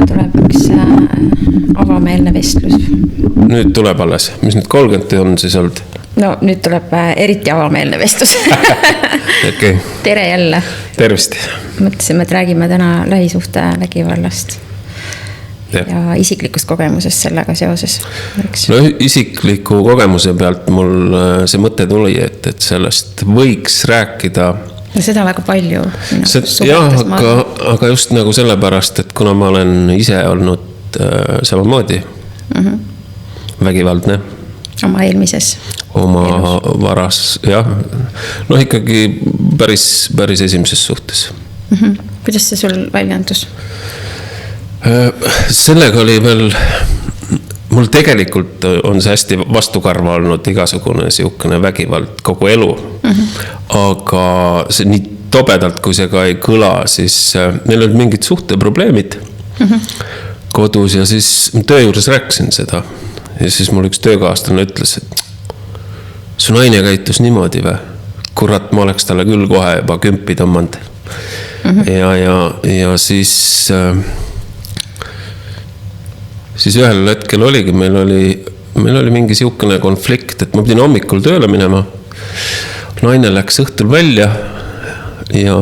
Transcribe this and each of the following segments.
tuleb üks avameelne vestlus. Nüüd tuleb alles, mis nüüd 30 on siis olnud? No nüüd tuleb eriti avameelne vestlus. Okay. Tere jälle. Tervist. Mõtlesime, et räägime täna lähisuhte vägivallast ja isiklikust kogemusest sellega seoses. No isikliku kogemuse pealt mul see mõte tuli, et sellest võiks rääkida. No seda väga palju. Jah, aga just nagu sellepärast, et kuna ma olen ise olnud samamoodi vägivaldne. Oma eelmises. Oma varas, jah. No ikkagi päris esimeses suhtes. Kuidas see sul väljendus? Sellega oli veel, mul tegelikult on see hästi vastukarva olnud igasugune siukene vägivald kogu elu. Aga see nii tobedalt, kui see ka ei kõla, siis meil olid mingid suhteprobleemid kodus ja siis töö juures rääkisin seda. Ja siis mul üks töökaaslane ütles, et su naine käitus niimoodi või? Kurat, ma oleks talle küll kohe juba 10 tõmmanud. Ja siis ühel hetkel oligi, meil oli mingi siukene konflikt, et ma pidin hommikul tööle minema. Naine läks õhtul välja ja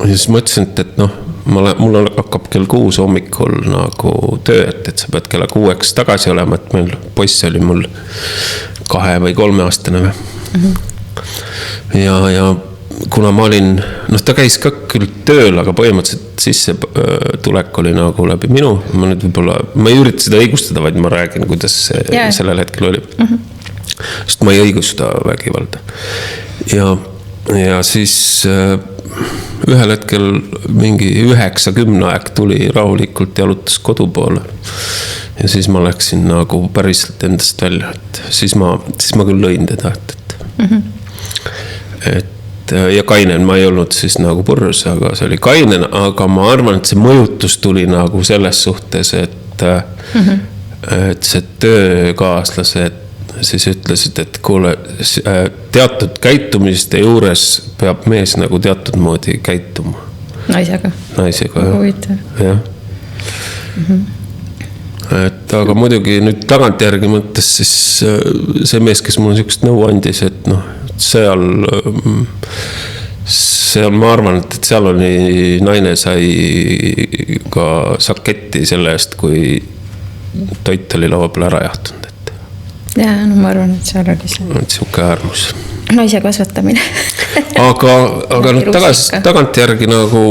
siis mõtlesin, et noh, mul hakkab kell 6 hommikul nagu töö, et sa pead kella 6 tagasi olema, et meil poiss oli mul 2 või 3 aastane. Ja kuna ma olin, ta käis ka küll tööl, aga põhimõtteliselt sisse tulek oli nagu läbi minu. Ma nüüd võib-olla, ma ei ürita seda õigustada, vaid ma räägin, kuidas sellel hetkel oli. Sest ma ei õigusta vägivalda. Ja siis ühel hetkel mingi 9-10 aeg tuli rahulikult jalutas kodu poole. Ja siis ma läksin nagu päriselt endast välja, et siis ma küll lõin teda, ja kainen, ma ei olnud siis nagu purjus, aga see oli kainen, aga ma arvan, et see mõjutus tuli nagu selles suhtes, et see töökaaslased siis ütlesid, et kuule, teatud käitumiste juures peab mees nagu teatud moodi käituma. Naisega, jah. Aga muidugi nüüd tagantjärgi mõttes siis see mees, kes mul niisugust nõu andis, et seal ma arvan, et seal oli naine sai ka saketti selle eest, kui toit oli laua peal ära jahtunud. Jaa, ma arvan, et seal oli see. Siuke äärmus. Naise kasvatamine. aga tagantjärgi nagu,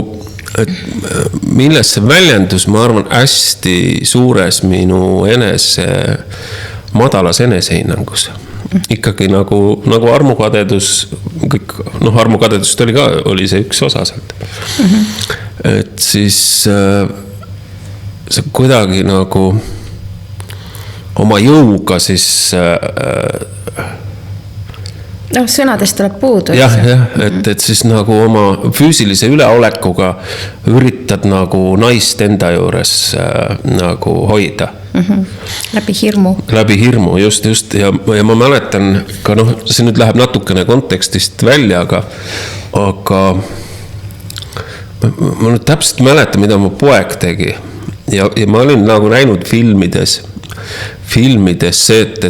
et milles see väljendus, ma arvan, hästi suures minu madalas enesehinnangus. Ikkagi nagu armukadedus, kõik, armukadedust oli see üks osa sealt. Et siis see kuidagi nagu oma jõuga siis sõnadest tuleb puudu. Jah, et siis nagu oma füüsilise üleolekuga üritad nagu naist enda juures nagu hoida. Läbi hirmu. Just. Ja ma mäletan ka, see nüüd läheb natukene kontekstist välja, aga ma nüüd täpselt mäletan, mida mu poeg tegi. Ja ma olin nagu näinud filmides see, et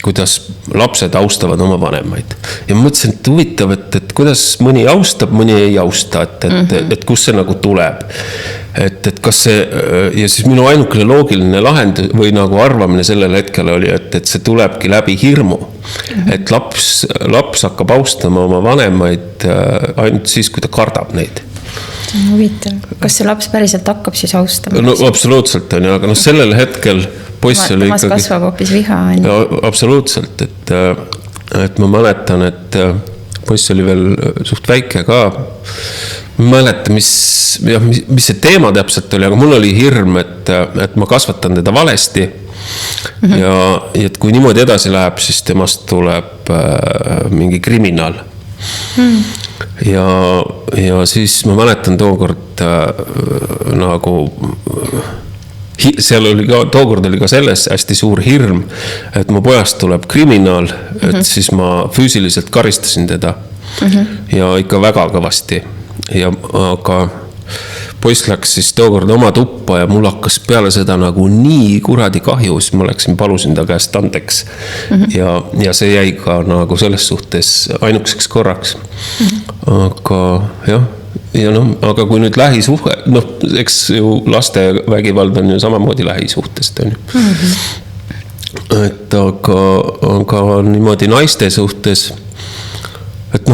kuidas lapsed austavad oma vanemaid. Ja ma mõtlesin, et huvitav, et kuidas mõni austab, mõni ei austa, et kus see nagu tuleb. Et kas see, ja siis minu ainukene loogiline lahend või nagu arvamine sellel hetkel oli, et see tulebki läbi hirmu. Et laps hakkab austama oma vanemaid ainult siis, kui ta kardab neid. Huvitav. Kas see laps päriselt hakkab siis austama? No absoluutselt on, aga sellel hetkel poiss oli ikkagi... kasvab hoopis viha. Absoluutselt, et ma mäletan, et poiss oli veel suht väike ka. Ma mäletan, mis see teema täpselt oli, aga mul oli hirm, et ma kasvatan teda valesti. Ja et kui niimoodi edasi läheb, siis temast tuleb mingi kriminaal. Ja siis ma mäletan tookord nagu seal oli ka, tookord oli ka selles hästi suur hirm, et mu pojast tuleb kriminaal, et siis ma füüsiliselt karistasin teda ja ikka väga kõvasti. Aga poiss läks siis tookord oma tuppa ja mul hakkas peale seda nagu nii kuradi kahju, siis ma palusin ta käest andeks. Ja see jäi ka nagu selles suhtes ainukeseks korraks. Aga jah, ja aga kui nüüd lähisuhe, eks ju laste vägivald on ju samamoodi lähisuhtest, on ju. Et aga niimoodi naiste suhtes, et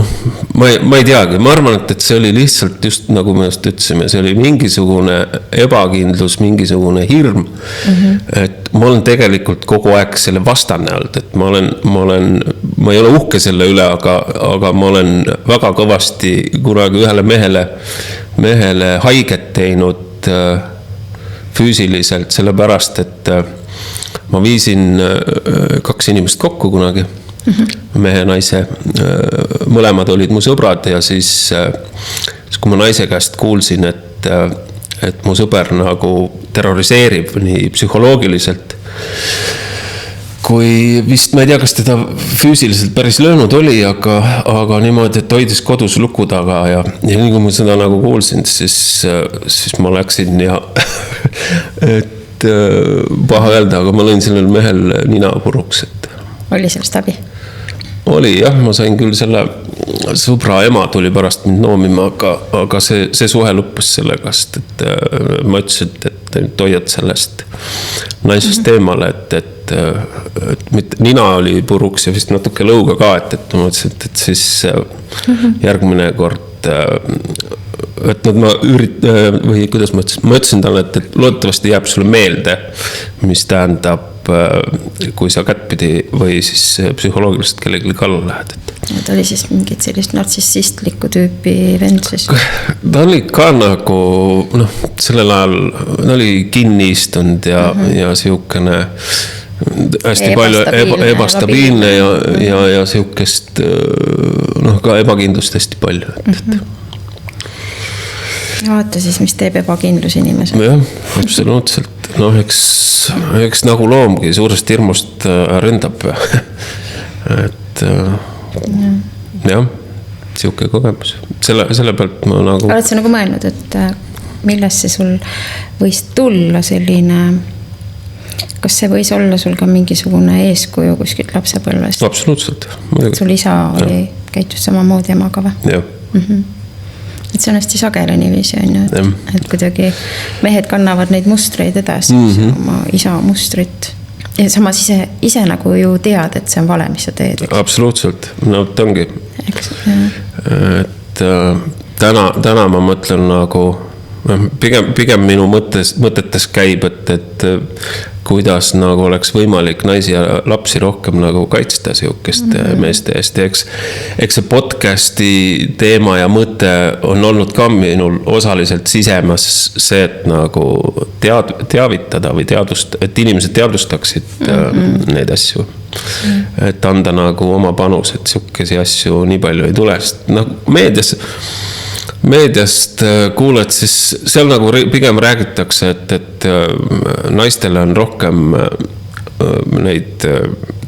ma ei teagi, ma arvan, et see oli lihtsalt just nagu me just ütlesime, see oli mingisugune ebakindlus, mingisugune hirm, et ma olen tegelikult kogu aeg selle vastane olnud, et ma ei ole uhke selle üle, aga ma olen väga kõvasti kunagi ühele mehele haiget teinud füüsiliselt, sellepärast, et ma viisin 2 inimest kokku kunagi, mehe, naise, mõlemad olid mu sõbrad ja siis kui ma naise käest kuulsin, et mu sõber nagu terroriseerib nii psühholoogiliselt, kui vist, ma ei tea, kas teda füüsiliselt päris löönud oli, aga niimoodi, et hoidis kodus luku taga ja nii kui ma seda nagu kuulsin, siis ma läksin ja et paha öelda, aga ma lõin sellel mehel nina puruks, et oli sellest abi? Oli jah, ma sain küll selle sõbra ema tuli pärast mind noomima, aga see suhe lõppes sellega, et ma ütlesin, et hoiad sellest naisest eemale, et nina oli puruks ja vist natuke lõuga ka, et ma ütlesin, et siis järgmine kord et ma või kuidas ma ütlesin talle, et loodetavasti jääb sulle meelde, mis tähendab, kui sa kättpidi või siis psühholoogiliselt kellegi kallal lähed. Ta oli siis mingit sellist nartsissistlikku tüüpi vend siis? Ta oli ka nagu, sellel ajal ta oli kinni istunud ja siukene hästi palju ebastabiilne ja siukest ka ebakindlust hästi palju. Vaata siis, mis teeb ebakindlus inimese. Jah, absoluutselt. Eks nagu loomgi suurest hirmust ründab. Et jah, siuke kogemus. Selle pealt ma nagu... Oled sa nagu mõelnud, et millest see sul võis tulla selline... Kas see võis olla sul ka mingisugune eeskuju kuskilt lapsepõlvest? Absoluutselt. Sul isa oli käitus samamoodi emaga või? Jah. Et see on hästi sagele niiviisi, on ju, et kuidagi mehed kannavad neid mustreid edasi, oma isa mustrit. Ja samas ise nagu ju tead, et see on vale, mis sa teed. Absoluutselt, ta ongi. Et täna ma mõtlen nagu, pigem minu mõtetes käib, et kuidas nagu oleks võimalik naisi ja lapsi rohkem nagu kaitsta siukeste meeste eest. Eks see podcasti teema ja mõte on olnud ka minul osaliselt sisemas see, et nagu teavitada või et inimesed teadvustaksid neid asju. Et anda nagu oma panus, et siukesi asju nii palju ei tule. Meediast kuuled, siis seal nagu pigem räägitakse, et naistele on rohkem neid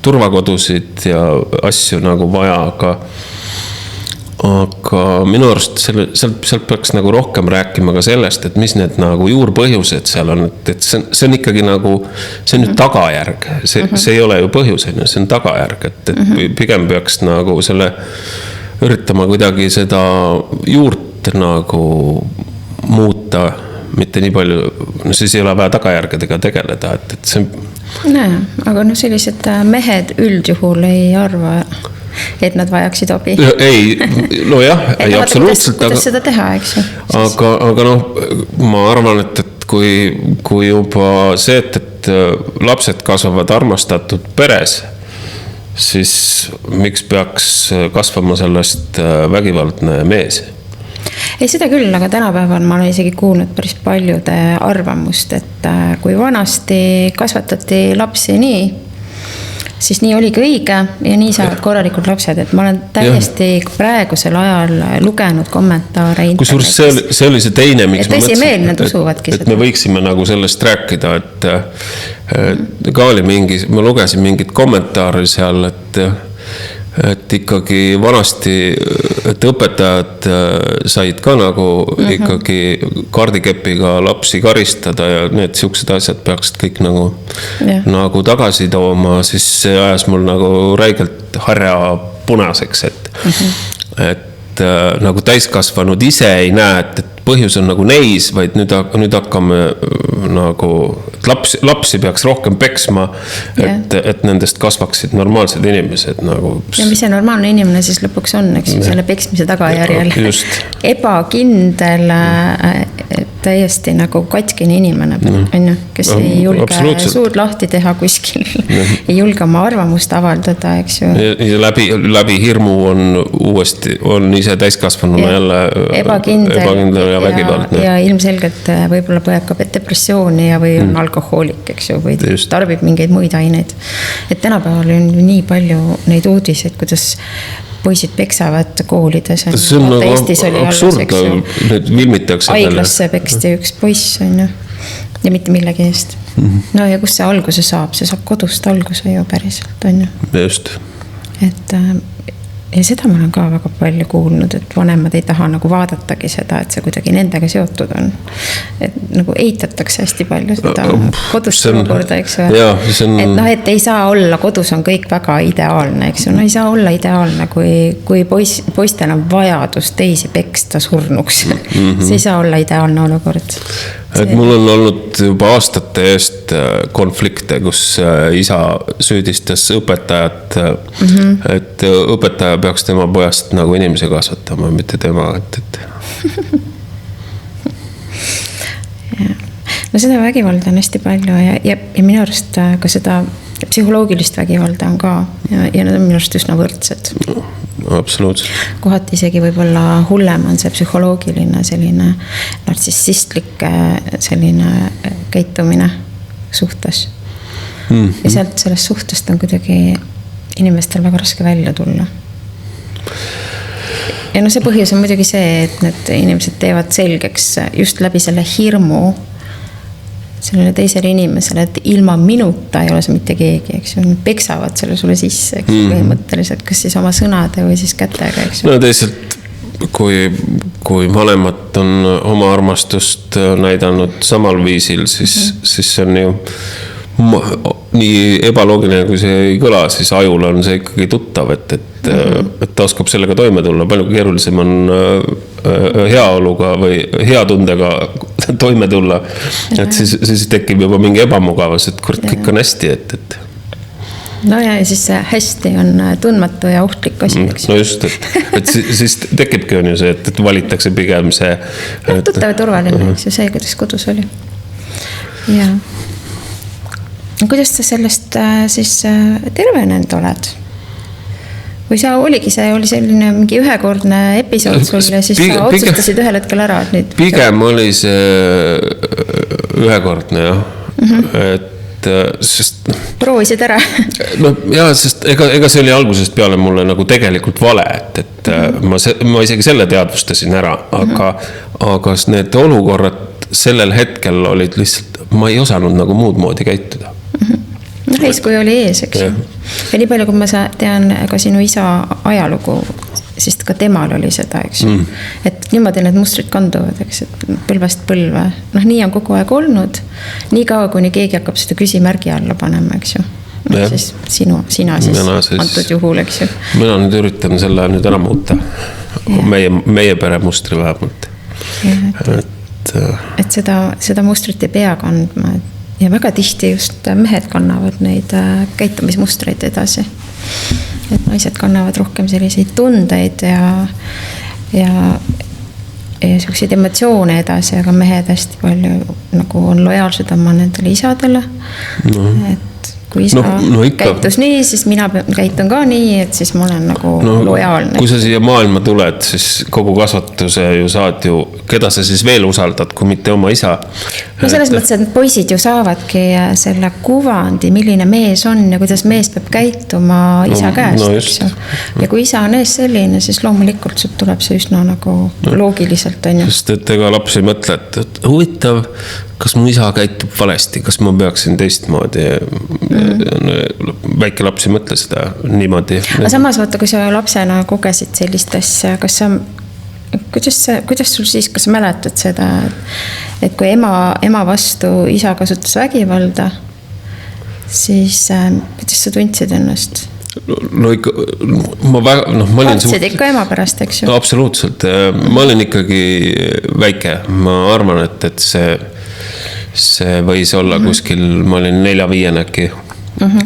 turvakodusid ja asju nagu vaja, aga minu arust sealt peaks nagu rohkem rääkima ka sellest, et mis need nagu juurpõhjused seal on, et see on ikkagi nagu, see on nüüd tagajärg, see ei ole ju põhjus, see on tagajärg, et pigem peaks nagu selle üritama kuidagi seda juurt nagu muuta, mitte nii palju, siis ei ole vaja tagajärgedega tegeleda, et see... aga sellised mehed üldjuhul ei arva, et nad vajaksid abi. Ei, jah, ei absoluutselt. Kuidas seda teha, eks ju? Aga ma arvan, et kui juba see, et lapsed kasvavad armastatud peres, siis miks peaks kasvama sellest vägivaldne mees? Ei, seda küll, aga tänapäeval ma olen isegi kuulnud päris paljude arvamust, et kui vanasti kasvatati lapsi nii, siis nii oligi õige ja nii saavad korralikud lapsed, et ma olen täiesti praegusel ajal lugenud kommentaare internetis. Kusjuures see oli see teine, miks ma mõtlesin, et me võiksime nagu sellest rääkida, et ka oli ma lugesin mingit kommentaari seal, et ikkagi vanasti, et õpetajad said ka nagu ikkagi kaardikepiga lapsi karistada ja need siuksed asjad peaksid kõik nagu tagasi tooma, siis see ajas mul nagu räigelt harja punaseks, et nagu täiskasvanud ise ei näe, et põhjus on nagu neis, vaid nüüd hakkame nagu, et lapsi peaks rohkem peksma, et nendest kasvaksid normaalsed inimesed nagu. Ja mis see normaalne inimene siis lõpuks on, eks ju, selle peksmise tagajärjel. Ebakindel, täiesti nagu katkine inimene, kes ei julge suud lahti teha kuskil, ei julge oma arvamust avaldada, eks ju. Ja läbi hirmu on ise täiskasvanuna jälle ebakindel ja vägivaldne. Ja ilmselgelt võib-olla põeb ka depressiooni ja või on alkohoolik, eks ju, või tarbib mingeid muid aineid. Et tänapäeval on nii palju neid uudiseid, kuidas poisid peksavad koolides. See on nagu absurd, need filmitakse. Haiglasse peksti üks poiss, on ju, ja mitte millegi eest. No ja kus see alguse saab? See saab kodust alguse ju päriselt, on ju. Just. Et ja seda ma olen ka väga palju kuulnud, et vanemad ei taha nagu vaadatagi seda, et see kuidagi nendega seotud on. Et nagu eitatakse hästi palju seda kodust olukorda, eks ju. Et ei saa olla, kodus on kõik väga ideaalne, eks ju. No ei saa olla ideaalne, kui poistel on vajadus teisi peksta surnuks. See ei saa olla ideaalne olukord. Et mul on olnud juba aastate eest konflikte, kus isa süüdistas õpetajat, et õpetaja peaks tema pojast nagu inimese kasvatama, mitte tema. No seda vägivalda on hästi palju ja minu arust ka seda psühholoogilist vägivalda on ka ja need on minu arust üsna võrdsed. Absoluutselt. Kohati isegi võib-olla hullem on see psühholoogiline selline nartsissistlik selline käitumine suhtes. Ja sellest suhtest on kuidagi inimestel väga raske välja tulla. Ja no see põhjus on muidugi see, et need inimesed teevad selgeks just läbi selle hirmu sellele teisele inimesele, et ilma minuta ei ole see mitte keegi, eks ju, peksavad selle sulle sisse, eks ju, põhimõtteliselt, kas siis oma sõnade või siis kätega, eks ju. No teisalt, kui vanemad on oma armastust näidanud samal viisil, siis see on ju nii ebaloogiline, kui see ei kõla, siis ajul on see ikkagi tuttav, et ta oskab sellega toime tulla. Palju keerulisem on heaoluga või hea tundega toime tulla. Et siis tekib juba mingi ebamugavus, et kõik on hästi, et. No ja siis hästi on tundmatu ja ohtlik asi, eks. No just, et siis tekibki on ju see, et valitakse pigem see. Tuttav ja turvaline, eks ju, see, kuidas kodus oli. Ja. Kuidas sa sellest siis tervenenud oled? Või sa oligi, see oli selline mingi ühekordne episood sul ja siis sa otsustasid ühel hetkel ära, et nüüd. Pigem oli see ühekordne, jah. Et sest. Proovisid ära. No jah, sest ega see oli algusest peale mulle nagu tegelikult vale, et ma isegi selle teadvustasin ära, aga need olukorrad sellel hetkel olid lihtsalt, ma ei osanud nagu muud moodi käituda. No eeskuju oli ees, eks ju. Ja nii palju, kui ma tean ka sinu isa ajalugu, siis ka temal oli seda, eks ju. Et niimoodi need mustrid kanduvad, eks, et põlvest põlve. Noh, nii on kogu aeg olnud. Nii kaua, kuni keegi hakkab seda küsimärgi alla panema, eks ju. No, siis sina antud juhul, eks ju. Mina nüüd üritan selle nüüd ära muuta. Meie pere mustri vähemalt. Et seda mustrit ei pea kandma, ja väga tihti just mehed kannavad neid käitumismustreid edasi. Et naised kannavad rohkem selliseid tundeid ja selliseid emotsioone edasi, aga mehed hästi palju nagu on lojaalsed oma nendele isadele. Et kui isa käitus nii, siis mina käitun ka nii, et siis ma olen nagu lojaalne. Kui sa siia maailma tuled, siis kogu kasvatuse ju saad ju, keda sa siis veel usaldad, kui mitte oma isa? No selles mõttes, et poisid ju saavadki selle kuvandi, milline mees on ja kuidas mees peab käituma isa käest. Ja kui isa on ees selline, siis loomulikult sul tuleb see üsna nagu loogiliselt. Sest et ega laps ei mõtle, et huvitav, kas mu isa käitub valesti, kas ma peaksin teistmoodi. Väike laps ei mõtle seda niimoodi. Aga samas vaata, kui sa lapsena kogesid sellist asja, kas sa, kuidas sul siis, kas sa mäletad seda, et kui ema vastu isa kasutas vägivalda, siis kuidas sa tundsid ennast? No ikka, ma olin kartsid ikka ema pärast, eks ju? Absoluutselt, ma olin ikkagi väike, ma arvan, et see võis olla kuskil, ma olin 4-5 äkki,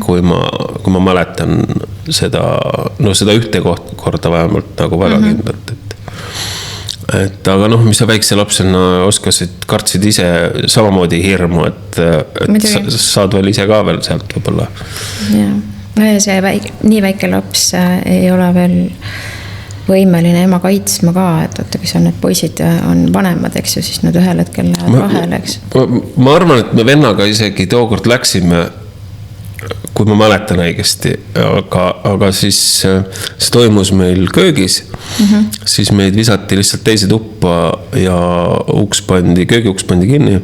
kui ma mäletan seda ühte korda vähemalt nagu väga kindlalt, et aga mis sa väikse lapsena oskasid, kartsid ise samamoodi hirmu, et saad veel ise ka veel sealt võibolla. Jah. No ja see nii väike laps ei ole veel võimeline ema kaitsma ka, et kui seal need poisid on vanemad, eks ju, siis nad ühel hetkel lähevad vahele, eks. Ma arvan, et me vennaga isegi tookord läksime, kui ma mäletan õigesti, aga siis see toimus meil köögis, siis meid visati lihtsalt teise tuppa ja köögiuks pandi kinni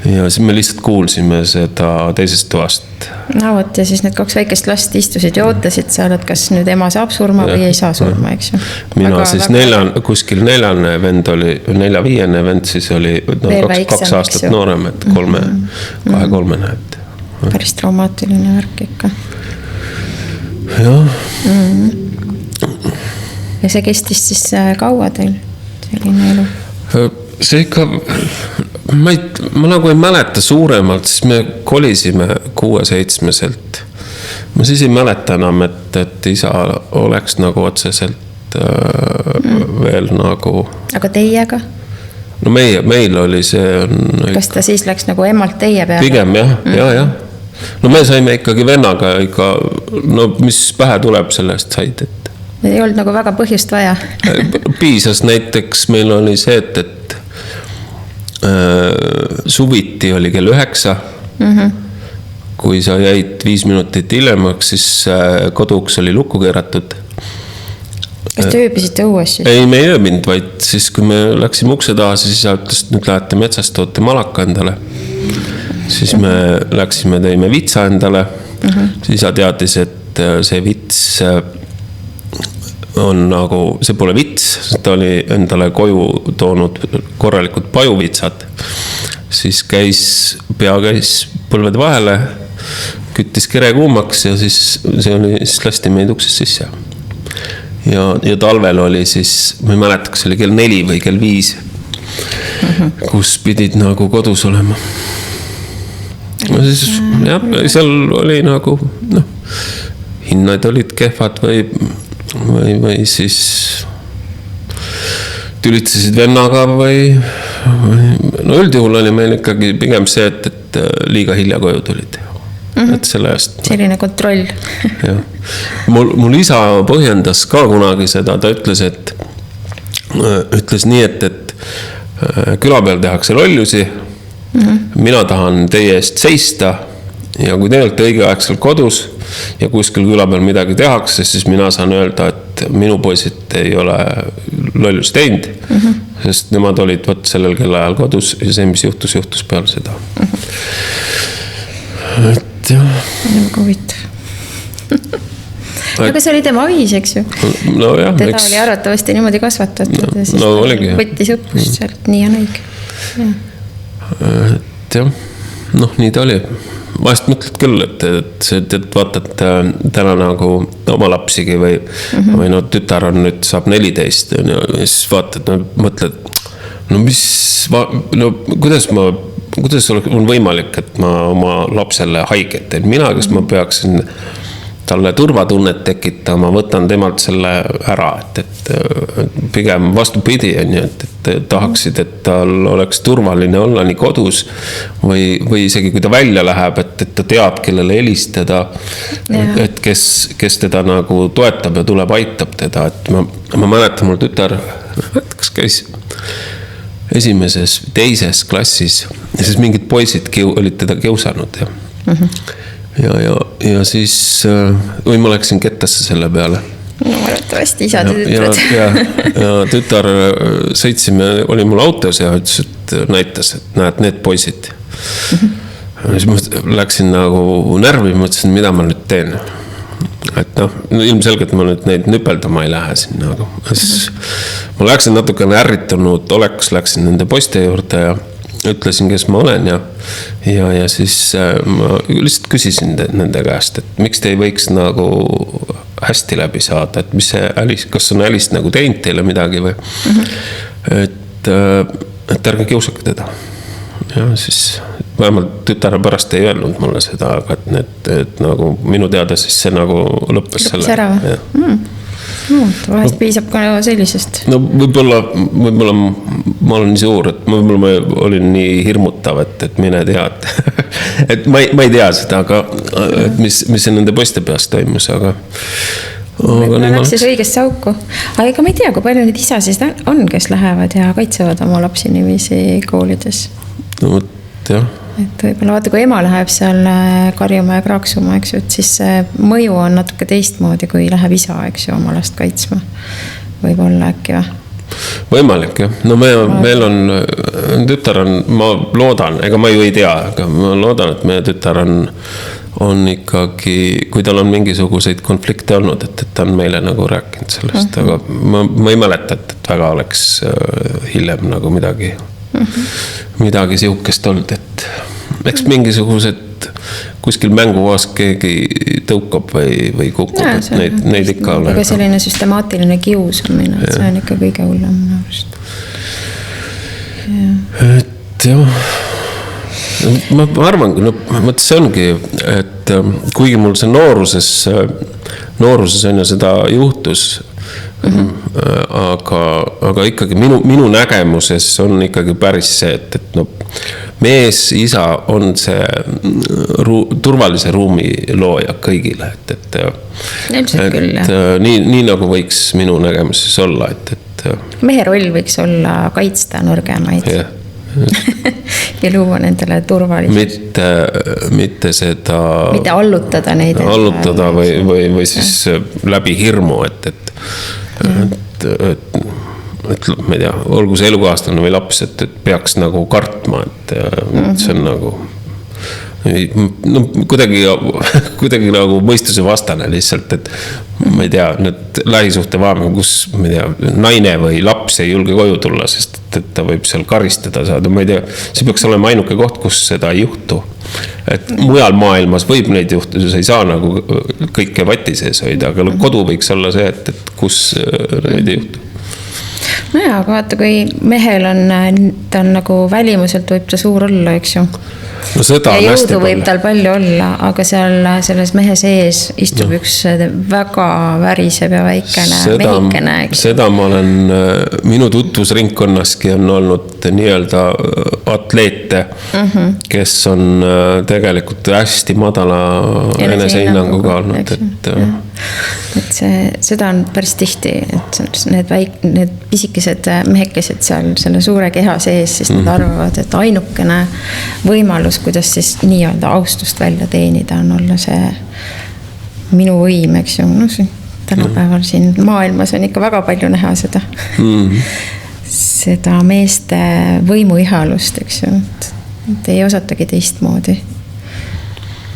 ja siis me lihtsalt kuulsime seda teisest toast. No vot, ja siis need 2 väikest last istusid ja ootasid seal, et kas nüüd ema saab surma või ei saa surma, eks ju. Mina siis kuskil 4. vend oli, 4-5 vend siis oli 2 aastat noorem, et 2-3 näed. Päris traumaatiline värk ikka. Jah. Ja see kestis siis kaua teil, selline elu? See ikka, ma nagu ei mäleta suuremalt, siis me kolisime 6-7-selt. Ma siis ei mäleta enam, et isa oleks nagu otseselt veel nagu... Aga teiega? No meil oli see... Kas ta siis läks nagu emalt teie peale? Pigem jah. No me saime ikkagi vennaga ikka, mis pähe tuleb sellest said, et... Ei olnud nagu väga põhjust vaja. Piisas näiteks, meil oli see, et suviti oli kell 9. Kui sa jäid 5 minutit hiljemaks, siis koduks oli lukku keeratud. Kas te ööbisite õues siis? Ei, me ei ööbinud, vaid siis, kui me läksime ukse taha, siis isa ütles, et nüüd lähete metsast, toote malaka endale. Siis me läksime, tõime vitsa endale. Siis isa teadis, et see vits on nagu, see pole vits, ta oli endale koju toonud korralikud pajuvitsad. Siis pea käis põlvede vahele, küttis kere kuumaks ja siis lasti meid uksest sisse. Ja talvel oli siis, ma ei mäleta, kas oli kell 4 või kell 5, kus pidid nagu kodus olema. No siis, jah, seal oli nagu, hinnad olid kehvad või siis tülitasid vennaga või üldjuhul oli meil ikkagi pigem see, et liiga hilja koju tulid. Et selle eest. Selline kontroll. Mul isa põhjendas ka kunagi seda, ta ütles nii, et küla peal tehakse lollusi, mina tahan teie eest seista ja kui te olete õigeaegselt kodus ja kuskil küla peal midagi tehakse, siis mina saan öelda, et minu poisid ei ole lollus teinud, sest nemad olid sellel kellaajal kodus ja see, mis juhtus peale seda. Et jah. Väga huvitav. Aga see oli tema viis, eks ju? No jah. Teda oli arvatavasti niimoodi kasvatatud ja siis võttis õppust sealt, nii on õige. Et jah, nii ta oli. Vahest mõtled küll, et vaatad täna nagu oma lapsigi või tütar on nüüd saab 14 ja siis vaatad, mõtled, kuidas on võimalik, et ma oma lapsele haiget teen. Mina, kes ma peaksin talle turvatunnet tekitama, võtan temalt selle ära, et pigem vastupidi on ju, et tahaksid, et tal oleks turvaline olla nii kodus või isegi kui ta välja läheb, et ta teab, kellele helistada, et kes teda nagu toetab ja tuleb, aitab teda, et ma mäletan, mul tütar, kas käis esimeses, teises klassis ja siis mingid poisid olid teda kiusanud ja siis või ma läksin kettasse selle peale. No arvatavasti isad ütled. Ja tütar sõitsime, oli mul autos ja ütles, et näitas, et näed need poisid. Siis ma läksin nagu närvi, mõtlesin, mida ma nüüd teen. Et noh, ilmselgelt ma nüüd neid nüpeldama ei lähe sinna, aga siis ma läksin natukene ärritunud oleks, läksin nende poiste juurde ja ütlesin, kes ma olen ja siis ma lihtsalt küsisin nende käest, et miks te ei võiks nagu hästi läbi saada, et mis see Alice, kas on Alice nagu teinud teile midagi või et ärge kiusake teda. Ja siis vähemalt tütare pärast ei öelnud mulle seda, aga et nagu minu teada siis see nagu lõppes selle. Ära või? Vahest piisab ka sellisest. No võib-olla ma olen nii suur, et võib-olla ma olin nii hirmutav, et mine tea, et ma ei tea seda, aga et mis nende poiste peast toimus, aga läks siis õigest sauku. Aga ega ma ei tea, kui palju need isa siis on, kes lähevad ja kaitsevad oma lapsi niiviisi koolides. No võt, jah. Et võibolla vaata, kui ema läheb seal karjuma ja kraaksuma, eks ju, et siis see mõju on natuke teistmoodi, kui läheb isa, eks ju, oma last kaitsma. Võibolla äkki või? Võimalik, jah. No meil on, tütar on, ma loodan, ega ma ju ei tea, aga ma loodan, et meie tütar on ikkagi, kui tal on mingisuguseid konflikte olnud, et ta on meile nagu rääkinud sellest, aga ma ei mäleta, et väga oleks hiljem nagu midagi sihukest olnud, et eks mingisugused kuskil mänguvaas keegi tõukab või kukub, et neid ikka ole. Aga selline süstemaatiline kiusamine, et see on ikka kõige hullem minu arust. Et jah, ma arvan, see ongi, et kuigi mul see nooruses on ju seda juhtus, aga ikkagi minu nägemuses on ikkagi päris see, et no mees, isa on see turvalise ruumi looja kõigile, et nii nagu võiks minu nägemuses olla, et mehe roll võiks olla kaitsta nõrgemaid ja luua nendele turvalisust. Mitte seda mitte allutada neid või siis läbi hirmu, et ma ei tea, olgu see elukaaslane või laps, et peaks nagu kartma, et see on nagu no, kuidagi nagu mõistuse vastane lihtsalt, et ma ei tea, need lähisuhte vaamega, kus ma ei tea, naine või laps ei julge koju tulla, sest et ta võib seal karistada saada, ma ei tea, see peaks olema ainuke koht, kus seda ei juhtu. Et mujal maailmas võib neid juhtuda, sa ei saa nagu kõike vati sees hoida, aga kodu võiks olla see, et kus neid ei juhtu. No jaa, aga vaata, kui mehel ta on nagu välimuselt võib ta suur olla, eks ju. No seda ja jõudu võib tal palju olla, aga selles mehe sees istub üks väga väriseb ja väikene mehikene. Seda ma olen, minu tutvusringkonnaski on olnud nii-öelda atleete, kes on tegelikult hästi madala enesehinnanguga olnud, et seda on päris tihti, et need pisikesed mehekesed seal selle suure keha sees, siis nad arvavad, et ainukene võimalus, kuidas siis nii-öelda austust välja teenida on olla see minu võim, eks ju. No, tänapäeval siin maailmas on ikka väga palju näha seda seda meeste võimuihalust, eks ju. Et ei osatagi teistmoodi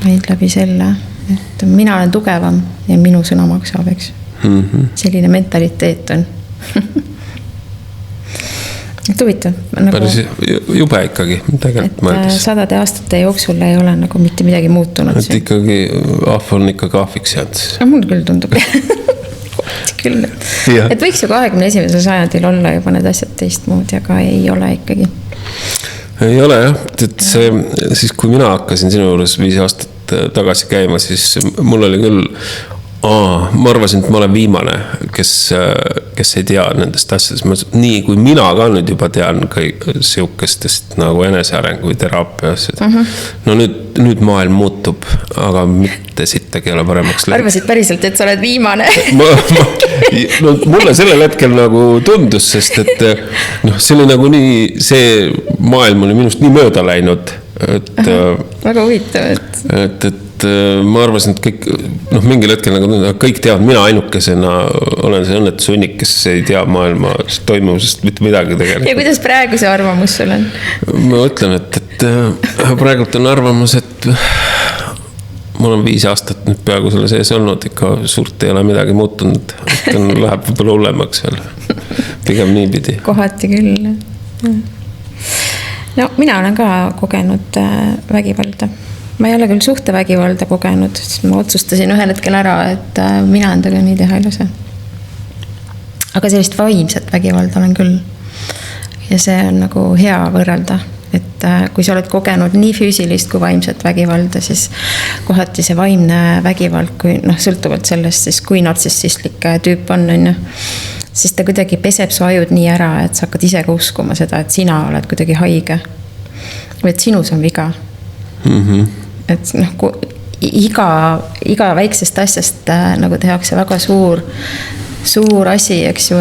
vaid läbi selle, et mina olen tugevam ja minu sõna maksab, eks. Selline mentaliteet on huvitav. Päris jube ikkagi tegelikult mõeldes. Sadade aastate jooksul ei ole nagu mitte midagi muutunud. Et ikkagi ahv on ikka kahviks jäänud. Mul küll tundub. Küll. Et võiks ju 21. sajandil olla juba need asjad teistmoodi, aga ei ole ikkagi. Ei ole jah, et see, siis kui mina hakkasin sinu juures 5 aastat tagasi käima, siis mul oli küll ma arvasin, et ma olen viimane, kes ei tea nendest asjadest. Nii kui mina ka nüüd juba tean sihukestest nagu enesearengu või teraapias. No nüüd maailm muutub, aga mitte sittagi ei ole paremaks läinud. Arvasid päriselt, et sa oled viimane? No, mulle sellel hetkel nagu tundus, sest et see oli nagu nii, see maailm oli minust nii mööda läinud. Väga huvitav, et ma arvasin, et kõik, mingil hetkel nagu kõik teavad, mina ainukesena olen see õnnetusunnik, kes ei tea maailma toimumisest mitte midagi tegelikult. Ja kuidas praegu see arvamus sul on? Ma ütlen, et praegult on arvamus, et mul on 5 aastat nüüd peaaegu selle sees olnud, ikka suurt ei ole midagi muutunud, et läheb võib-olla hullemaks veel, pigem niipidi. Kohati küll. No mina olen ka kogenud vägivalda. Ma ei ole küll suhtevägivalda kogenud, sest ma otsustasin ühel hetkel ära, et mina endaga nii teha ei lase. Aga sellist vaimset vägivalda olen küll. Ja see on nagu hea võrrelda, et kui sa oled kogenud nii füüsilist kui vaimset vägivalda, siis kohati see vaimne vägivald, kui sõltuvalt sellest, siis kui nartsissistlik tüüp on, siis ta kuidagi peseb su ajud nii ära, et sa hakkad ise ka uskuma seda, et sina oled kuidagi haige või et sinus on viga. Et iga väiksest asjast nagu tehakse väga suur asi, eks ju,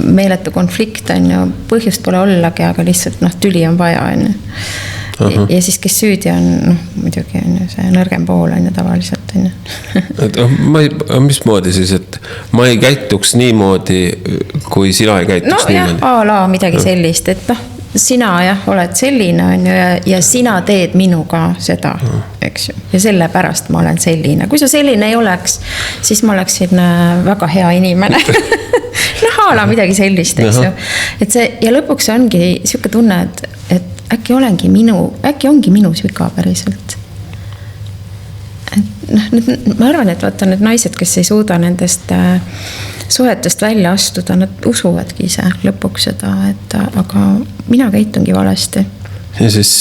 meeletu konflikt on ju, põhjust pole ollagi, aga lihtsalt tüli on vaja, on ju. Ja siis, kes süüdi on, muidugi on ju see nõrgem pool on ju tavaliselt, on ju. Mismoodi siis, et ma ei käituks niimoodi, kui sina ei käituks niimoodi? A-la midagi sellist, et sina oled selline on ju ja sina teed minuga seda, eks ju. Ja sellepärast ma olen selline. Kui sa selline ei oleks, siis ma oleksin väga hea inimene. A-la midagi sellist, eks ju. Et see, ja lõpuks ongi siuke tunne, et äkki ongi minus viga päriselt. Ma arvan, et vaata need naised, kes ei suuda nendest suhetest välja astuda, nad usuvadki ise lõpuks seda, et aga mina käitungi valesti. Ja siis,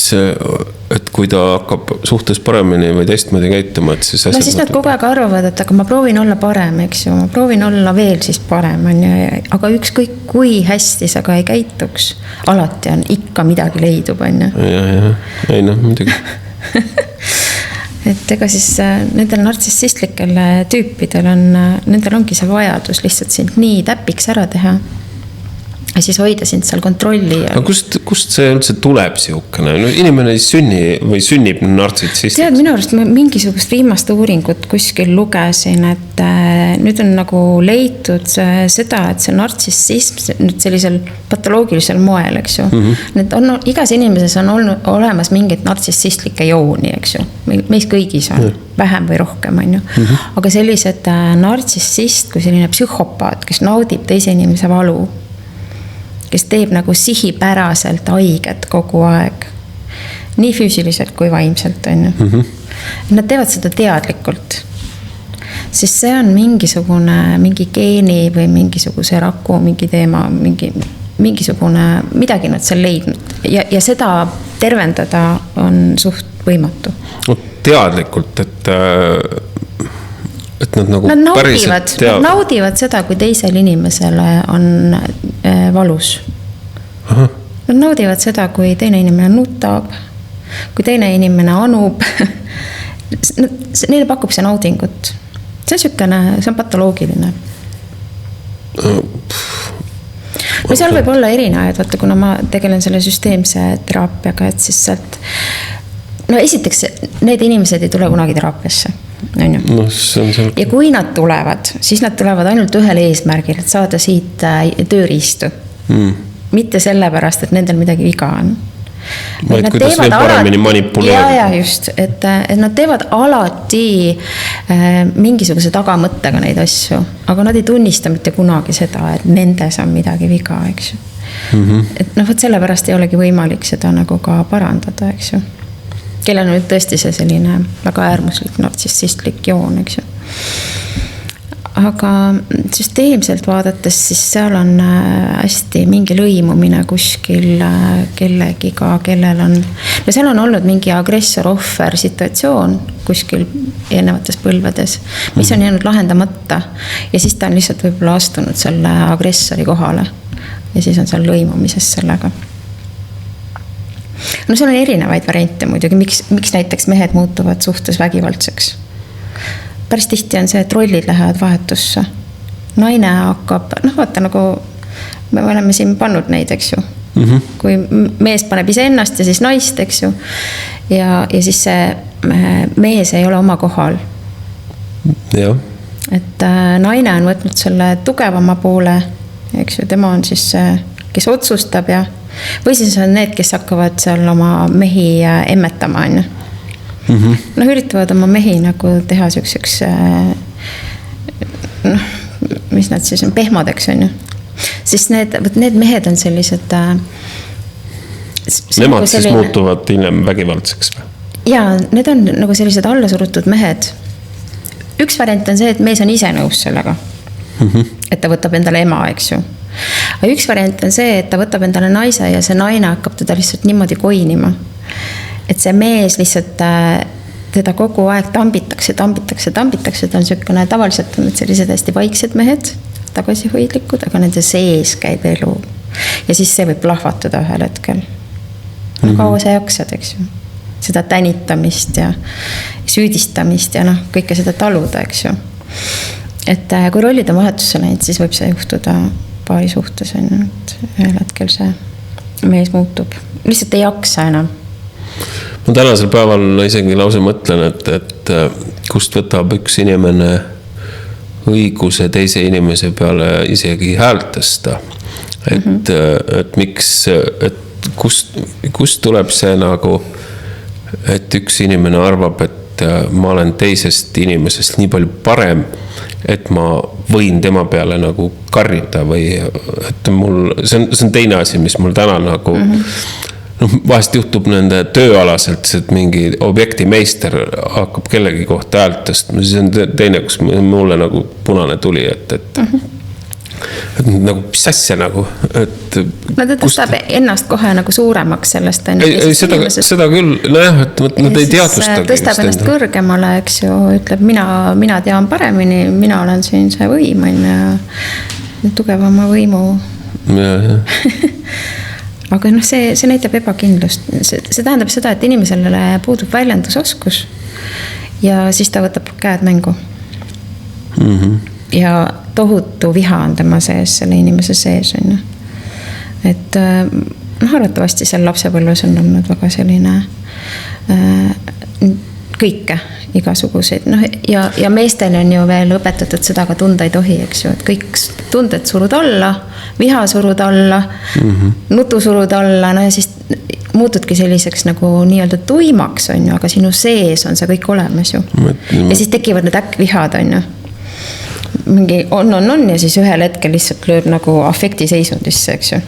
et kui ta hakkab suhtes paremini või teistmoodi käituma, et siis siis nad kogu aeg arvavad, et aga ma proovin olla parem, eks ju, ma proovin olla veel siis parem, on ju, aga ükskõik kui hästi sa ka ei käituks, alati on ikka midagi leidub, on ju. Ja, ei muidugi. Et ega siis nendel nartsissistlikel tüüpidel nendel ongi see vajadus lihtsalt sind nii täpiks ära teha ja siis hoida sind seal kontrolli. Aga kust see üldse tuleb siukene? Inimene sünnib nartsissistliks? Tead, minu arust ma mingisugust viimast uuringut kuskil lugesin, et nüüd on nagu leitud seda, et see nartsissism nüüd sellisel patoloogilisel moel, eks ju. Need igas inimeses on olemas mingid nartsissistlikke jooni, eks ju. Meis kõigis on vähem või rohkem, on ju. Aga sellised nartsissist kui selline psühhopaat, kes naudib teise inimese valu, kes teeb nagu sihipäraselt haiget kogu aeg. Nii füüsiliselt kui vaimselt, on ju. Nad teevad seda teadlikult. Sest see on mingi geeni või mingisuguse raku, mingi teema, mingisugune, midagi nad seal leidnud. Ja seda tervendada on suht võimatu. Teadlikult, et nad nagu nad naudivad seda, kui teisel inimesele on valus. Nad naudivad seda, kui teine inimene nutab, kui teine inimene anub. Neile pakub see naudingut. See on patoloogiline. Või seal võib olla erinevaid, vaata, kuna ma tegelen selle süsteemse teraapiaga, et siis sealt esiteks need inimesed ei tule kunagi teraapiasse. Ja kui nad tulevad, siis nad tulevad ainult ühel eesmärgil, et saada siit tööriistu. Mitte sellepärast, et nendel midagi viga on. Vaid kuidas veel paremini manipuleerida. Ja just, et nad teevad alati mingisuguse tagamõttega neid asju, aga nad ei tunnista mitte kunagi seda, et nendes on midagi viga, eks ju. Et võt sellepärast ei olegi võimalik seda nagu ka parandada, eks ju. Kellel on nüüd tõesti see selline väga äärmuslik nartsissistlik joon, eks ju. Aga süsteemselt vaadates, siis seal on hästi mingi lõimumine kuskil kellegiga, kellel on... No seal on olnud mingi agressor-ohver situatsioon kuskil eelnevates põlvedes, mis on jäänud lahendamata. Ja siis ta on lihtsalt võib-olla astunud selle agressori kohale. Ja siis on seal lõimumises sellega. No seal on erinevaid variante muidugi, miks näiteks mehed muutuvad suhtes vägivaldseks. Päris tihti on see, et rollid lähevad vahetusse. Naine hakkab, vaata nagu me oleme siin pannud neid, eks ju. Kui mees paneb ise ennast ja siis naist, eks ju. Ja siis see mees ei ole oma kohal. Ja. Et naine on võtnud selle tugevama poole, eks ju, tema on siis see, kes otsustab ja või siis on need, kes hakkavad seal oma mehi emmetama, on ju. Noh, üritavad oma mehi nagu teha selliseks, noh, mis nad siis on, pehmodeks, on ju. Siis need mehed on sellised... Nemad siis muutuvad hiljem vägivaldseks või? Jaa, need on nagu sellised allasurutud mehed. Üks variant on see, et mees on ise nõus sellega. Et ta võtab endale ema, eks ju. Aga üks variant on see, et ta võtab endale naise ja see naine hakkab teda lihtsalt niimoodi koinima. Et see mees lihtsalt teda kogu aeg tambitakse. Ta on selline, tavaliselt on sellised hästi vaiksed mehed, tagasihoidlikud, aga nende sees käib elu. Ja siis see võib plahvatada ühel hetkel. Kaua sa jaksad, eks ju. Seda tänitamist ja süüdistamist ja noh, kõike seda taluda, eks ju. Et kui rollid on vahetusse läinud, siis võib see juhtuda paari suhtes, et ühel hetkel see mees muutub. Lihtsalt ei jaksa enam. Ma tänasel päeval isegi lause mõtlen, et kust võtab üks inimene õiguse teise inimese peale isegi häält tõsta. Et miks, et kust tuleb see nagu, et üks inimene arvab, et ma olen teisest inimesest nii palju parem, et ma võin tema peale nagu karjuda või et mul, see on teine asi, mis mul täna nagu noh, vahest juhtub nende tööalaselt, et mingi objektimeister hakkab kellegi kohta häält tõstma, siis on teine, kus mulle nagu punane tuli, et nagu mis asja nagu, et no ta tõstab ennast kohe nagu suuremaks sellest. Ei, seda küll, nojah, et nad ei teadvustagi. Tõstab ennast kõrgemale, eks ju, ütleb, mina tean paremini, mina olen siin see võim, ja tugevama võimu. Ja. Aga noh, see näitab ebakindlust. See tähendab seda, et inimesele puudub väljendusoskus ja siis ta võtab käed mängu. Ja tohutu viha on tema sees, selle inimese sees, on ju. Et arvatavasti seal lapsepõlves on olnud väga selline kõike, igasuguseid. No, ja meestel on ju veel õpetatud seda, aga tunda ei tohi, eks ju. Et kõik tunded surud alla, viha surud alla, nutu surud alla, no ja siis muutudki selliseks nagu nii-öelda tuimaks, on ju, aga sinu sees on see kõik olemas ju. Ja siis tekivad need äkkvihad, on ju. Mingi on ja siis ühel hetkel lihtsalt lööb nagu afekti seisundisse, eks ju.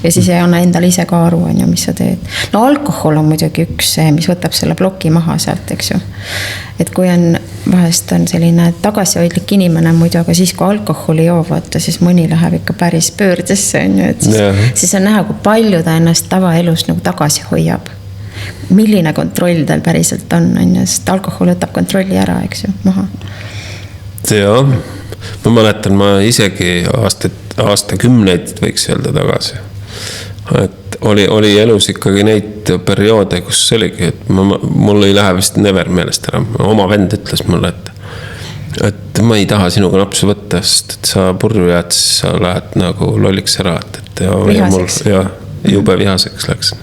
Ja siis ei anna endale ise ka aru, on ju, mis sa teed. No alkohol on muidugi üks see, mis võtab selle ploki maha sealt, eks ju. Et kui on, vahest on selline tagasihoidlik inimene muidu, aga siis kui alkoholi joovad, siis mõni läheb ikka päris pöördesse, on ju. Et siis on näha, kui palju ta ennast tavaelus nagu tagasi hoiab. Milline kontroll tal päriselt on, ju, sest alkohol võtab kontrolli ära, eks ju, maha. Jaa, ma mäletan, ma isegi aastakümneid võiks öelda tagasi. Et oli elus ikkagi neid perioode, kus oligi, et mul ei lähe vist never meelest ära. Oma vend ütles mulle, et ma ei taha sinuga napsu võtta, sest et sa purju jääd, siis sa lähed nagu lolliks ära. Vihaseks. Ja jube vihaseks läks.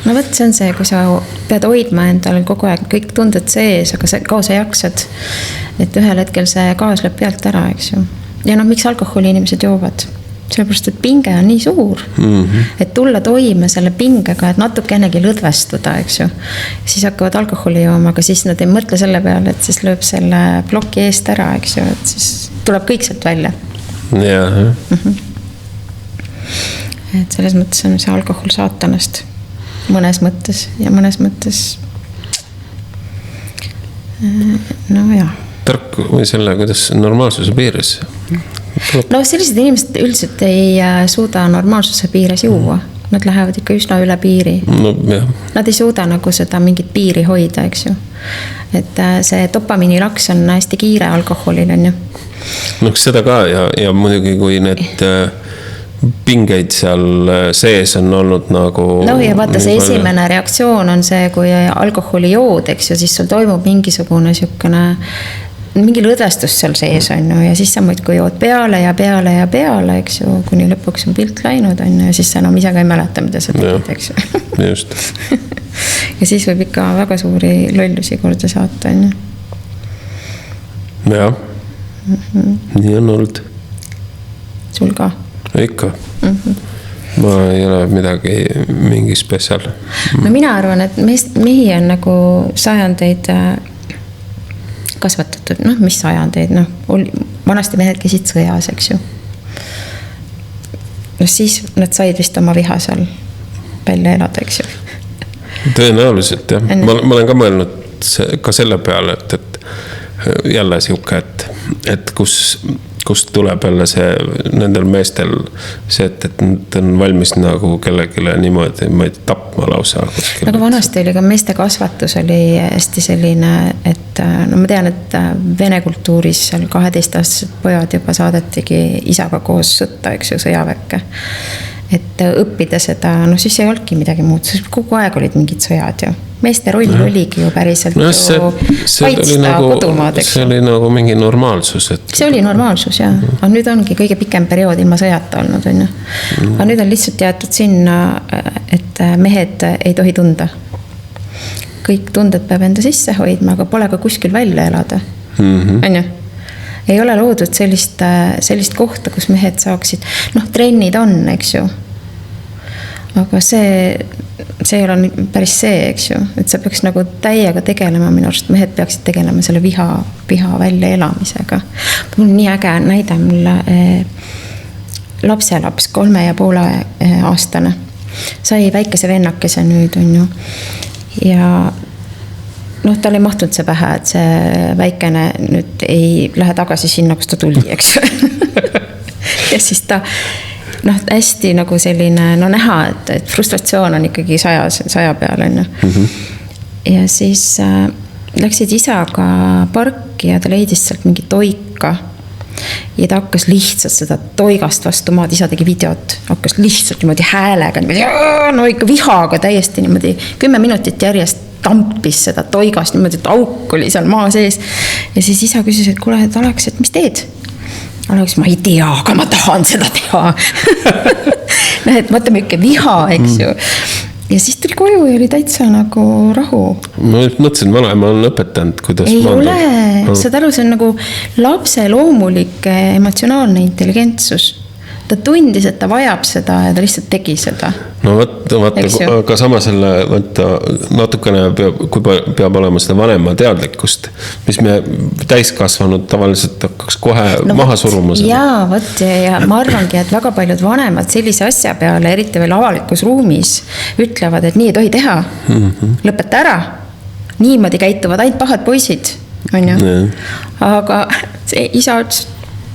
No võt, see on see, kui sa pead hoidma endal kogu aeg kõik tunded sees, aga kaua sa jaksad, et ühel hetkel see gaas lööb pealt ära, eks ju. Ja noh, miks alkoholi inimesed joovad? Sellepärast, et pinge on nii suur, et tulla toime selle pingega, et natukenegi lõdvestuda, eks ju. Siis hakkavad alkoholi jooma, aga siis nad ei mõtle selle peale, et siis lööb selle ploki eest ära, eks ju, et siis tuleb kõik sealt välja. Et selles mõttes on see alkohol saatanast. Mõnes mõttes ja mõnes mõttes no jah. Tark või selle, kuidas normaalsuse piires? No sellised inimesed üldiselt ei suuda normaalsuse piires juua. Nad lähevad ikka üsna üle piiri. No, jah. Nad ei suuda nagu seda mingit piiri hoida, eks ju. Et see dopamiinilaks on hästi kiire alkoholil, on ju. No seda ka ja muidugi kui need pingeid seal sees on olnud nagu... No ja vaata, see esimene reaktsioon on see, kui alkoholi jood, eks ju, siis sul toimub mingisugune siukene, mingi lõdvestus seal sees on ju, ja siis sa muidku jood peale ja peale ja peale, eks ju, kuni lõpuks on pilt läinud on ju, ja siis sa enam ise ka ei mäleta, mida sa tegid, eks ju. Just. Ja siis võib ikka väga suuri lollusi korda saata, on ju. Jah, nii on olnud. Sul ka? Ikka. ma ei ole midagi mingi spetsial. No mina arvan, et mehi on nagu sajandeid kasvatatud, noh, mis sajandeid, vanasti mehed käisid sõjas, eks ju. No siis nad said vist oma viha seal välja elada, eks ju. Tõenäoliselt, jah. Ma olen ka mõelnud ka selle peale, et jälle siuke, et kust tuleb jälle see nendel meestel see, et nad on valmis nagu kellegile niimoodi, ma ei tapma lausa. Nagu vanasti oli ka meeste kasvatus oli hästi selline, et no ma tean, et vene kultuuris seal 12-aastased pojad juba saadetigi isaga koos sõtta, eks ju, sõjaväkke. Et õppida seda, no siis ei olnudki midagi muud, sest kogu aeg olid mingid sõjad ju. Meeste roll oligi ju päriselt ju kaitsta nagu, kodumaad, eks. See oli nagu mingi normaalsus. See oli normaalsus, jah. Aga nüüd ongi kõige pikem periood ilma sõjata olnud, on ju. Aga nüüd on lihtsalt jäetud sinna, et mehed ei tohi tunda. Kõik tunded peab enda sisse hoidma, aga pole ka kuskil välja elada. On ju? Ei ole loodud sellist kohta, kus mehed saaksid, trennid on, eks ju. Aga see ei ole päris see, eks ju. Et see peaks nagu täiega tegelema minu arust. Mehed peaksid tegelema selle viha välja elamisega. Mul nii äge näide mulle lapselaps, 3,5 aastane. Sai väikese vennakese nüüd, on ju. Ja tal ei mahtunud see pähe, et see väikene nüüd ei lähe tagasi sinna, kus ta tuli, eks. Ja siis ta hästi nagu selline, näha, et frustratsioon on ikkagi 100 peal, on ju. Ja siis läksid isaga parki ja ta leidis sealt mingi toika. Ja ta hakkas lihtsalt seda toigast vastu maad, isa tegi videot, hakkas lihtsalt niimoodi häälega, ikka vihaga täiesti niimoodi 10 minutit järjest tampis seda toigast niimoodi, et auk oli seal maa sees. Ja siis isa küsis, et kuule, et Alex, et mis teed? Alex, ma ei tea, aga ma tahan seda teha. Et mõtleme ikka viha, eks ju. Ja siis tuli koju ja oli täitsa nagu rahu. Ma mõtlesin, vanaema on õpetanud, kuidas ei ole, saad aru, see on nagu lapse loomulik emotsionaalne intelligentsus. Ta tundis, et ta vajab seda ja ta lihtsalt tegi seda. No vaata, aga sama selle, natukene kui peab olema seda vanema teadlikkust, mis me täiskasvanud tavaliselt hakkaks kohe maha suruma seda. Jaa, võt, ja ma arvangi, et väga paljud vanemad sellise asja peale, eriti veel avalikus ruumis, ütlevad, et nii ei tohi teha. Lõpeta ära. Niimoodi käituvad ainult pahad poisid, on ju. Aga see isa ütles,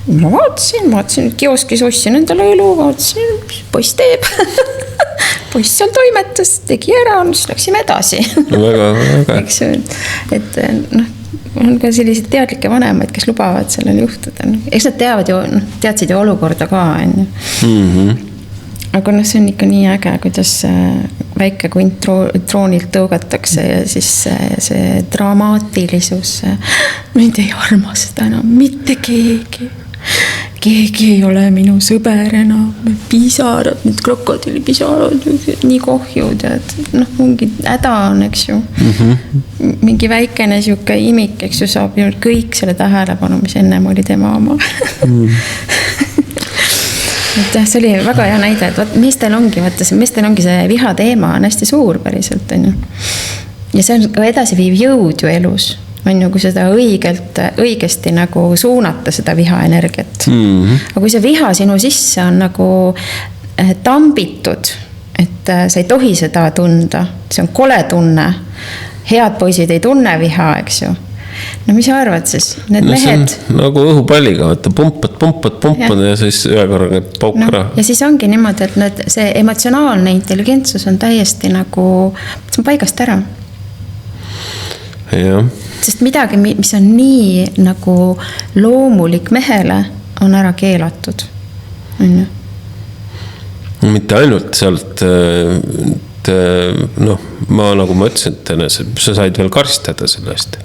ma vaatasin, kioskis ostsin endale õlu, vaatasin, poiss teeb. Poiss seal toimetas, tegi ära, siis läksime edasi. No väga. Eks, et on ka sellised teadlikke vanemaid, kes lubavad sellel juhtuda. Eks nad teadsid ju olukorda ka. Aga see on ikka nii äge, kuidas väike kui troonilt tõugatakse ja siis see dramaatilisus. Mind ei armasta enam mitte keegi. Keegi ei ole minu sõber enam, pisarad, need krokodillipisarad, nii kohjud ja mingi häda on, eks ju. Mingi väikene siuke imik, eks ju, saab ju kõik selle tähelepanu, mis ennem oli tema oma. Et see oli väga hea näide, et meestel ongi see viha teema on hästi suur päriselt, on ju. Ja see on ka edasiviiv jõud ju elus. On ju, kui seda õigesti nagu suunata seda viha energiat. Aga kui see viha sinu sisse on nagu tambitud, et sa ei tohi seda tunda, see on kole tunne, head poisid ei tunne viha, eks ju. No mis sa arvad siis? Need mehed... nagu õhupalliga, et pumpad ja siis ühe korraga pauk ära. Ja siis ongi niimoodi, et see emotsionaalne intelligentsus on täiesti nagu, see on paigast ära. Jah. Sest midagi, mis on nii nagu loomulik mehele, on ära keelatud. Mitte ainult sealt, ma nagu ma ütlesin, et sa said veel karistada sellest.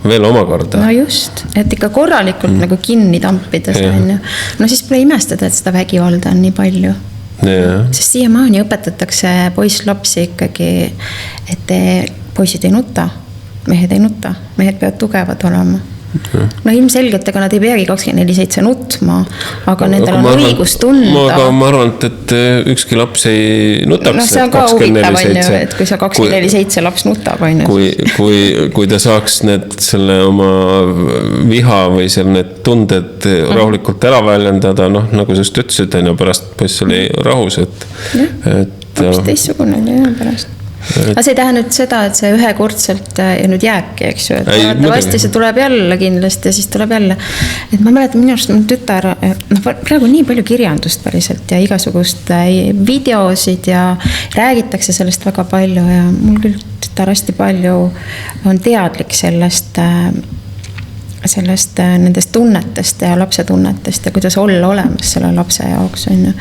Veel omakorda. No just, et ikka korralikult nagu kinni tampida see on ju. No siis pole imestada, et seda vägivalda on nii palju. Sest siiamaani õpetatakse poisslapsi ikkagi, et poisid ei nuta. Mehed ei nuta, mehed peavad tugevad olema. no ilmselgelt, ega nad ei peagi 24/7 nutma, aga nendel on õigus tunda. Aga ma arvan, et ükski laps ei nutaks. No see on ka huvitav, et kui sa 24/7 laps nutab, kui ta saaks selle oma viha või seal need tunded rahulikult ära väljendada, noh, nagu sa just ütlesid, pärast poiss oli rahus, et hoopis teissugune oli pärast. Aga see ei tähenda nüüd seda, et see ühekordselt ja nüüd jääbki, eks ju, et vasti see tuleb jälle kindlasti ja siis tuleb jälle. Et ma mäletan, minu arust mu tütar, praegu nii palju kirjandust päriselt ja igasugust videosid ja räägitakse sellest väga palju ja mul küll tütar hästi palju on teadlik sellest nendest tunnetest ja lapse tunnetest ja kuidas olla olemas selle lapse jaoks, on ju.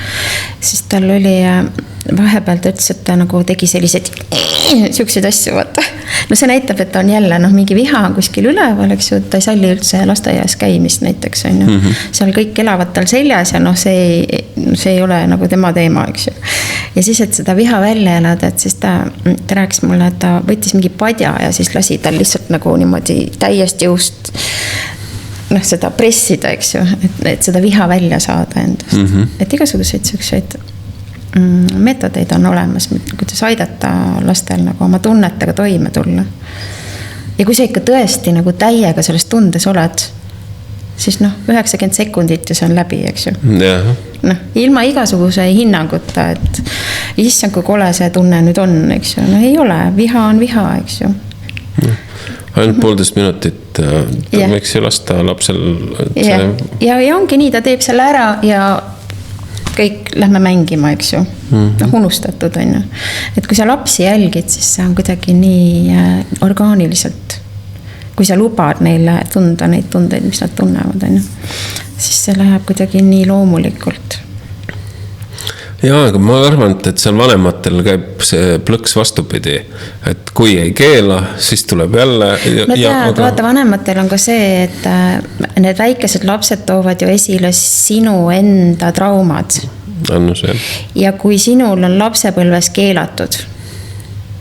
Siis tal oli vahepeal ta ütles, et ta nagu tegi sellised siukseid asju, vaata. No see näitab, et on jälle mingi viha on kuskil üleval, eks ju, et ta ei salli üldse lasteaias käimist näiteks, on ju. Seal kõik elavad tal seljas ja see ei ole nagu tema teema, eks ju. Ja siis, et seda viha välja elada, et siis ta rääkis mulle, et ta võttis mingi padja ja siis lasi tal lihtsalt nagu niimoodi täiesti jõust seda pressida, eks ju, et seda viha välja saada endast. Et igasuguseid selliseid meetodeid on olemas, kuidas aidata lastel nagu oma tunnetega toime tulla. Ja kui sa ikka tõesti nagu täiega selles tundes oled, siis 90 sekundit ja see on läbi, eks ju. Ilma igasuguse hinnanguta, et issand, kui kole see tunne nüüd on, eks ju. Ei ole, viha on viha, eks ju. Ainult 1,5 minutit võiks ju lasta lapsel. Ja ongi nii, ta teeb selle ära ja kõik lähme mängima, eks ju. Unustatud on ju. Et kui sa lapsi jälgid, siis see on kuidagi nii orgaaniliselt. Kui sa lubad neile tunda neid tundeid, mis nad tunnevad, on ju. Siis see läheb kuidagi nii loomulikult. Jaa, aga ma arvan, et seal vanematel käib see plõks vastupidi. Et kui ei keela, siis tuleb jälle. Ma tean, vaata vanematel on ka see, et need väikesed lapsed toovad ju esile sinu enda traumad. Ja kui sinul on lapsepõlves keelatud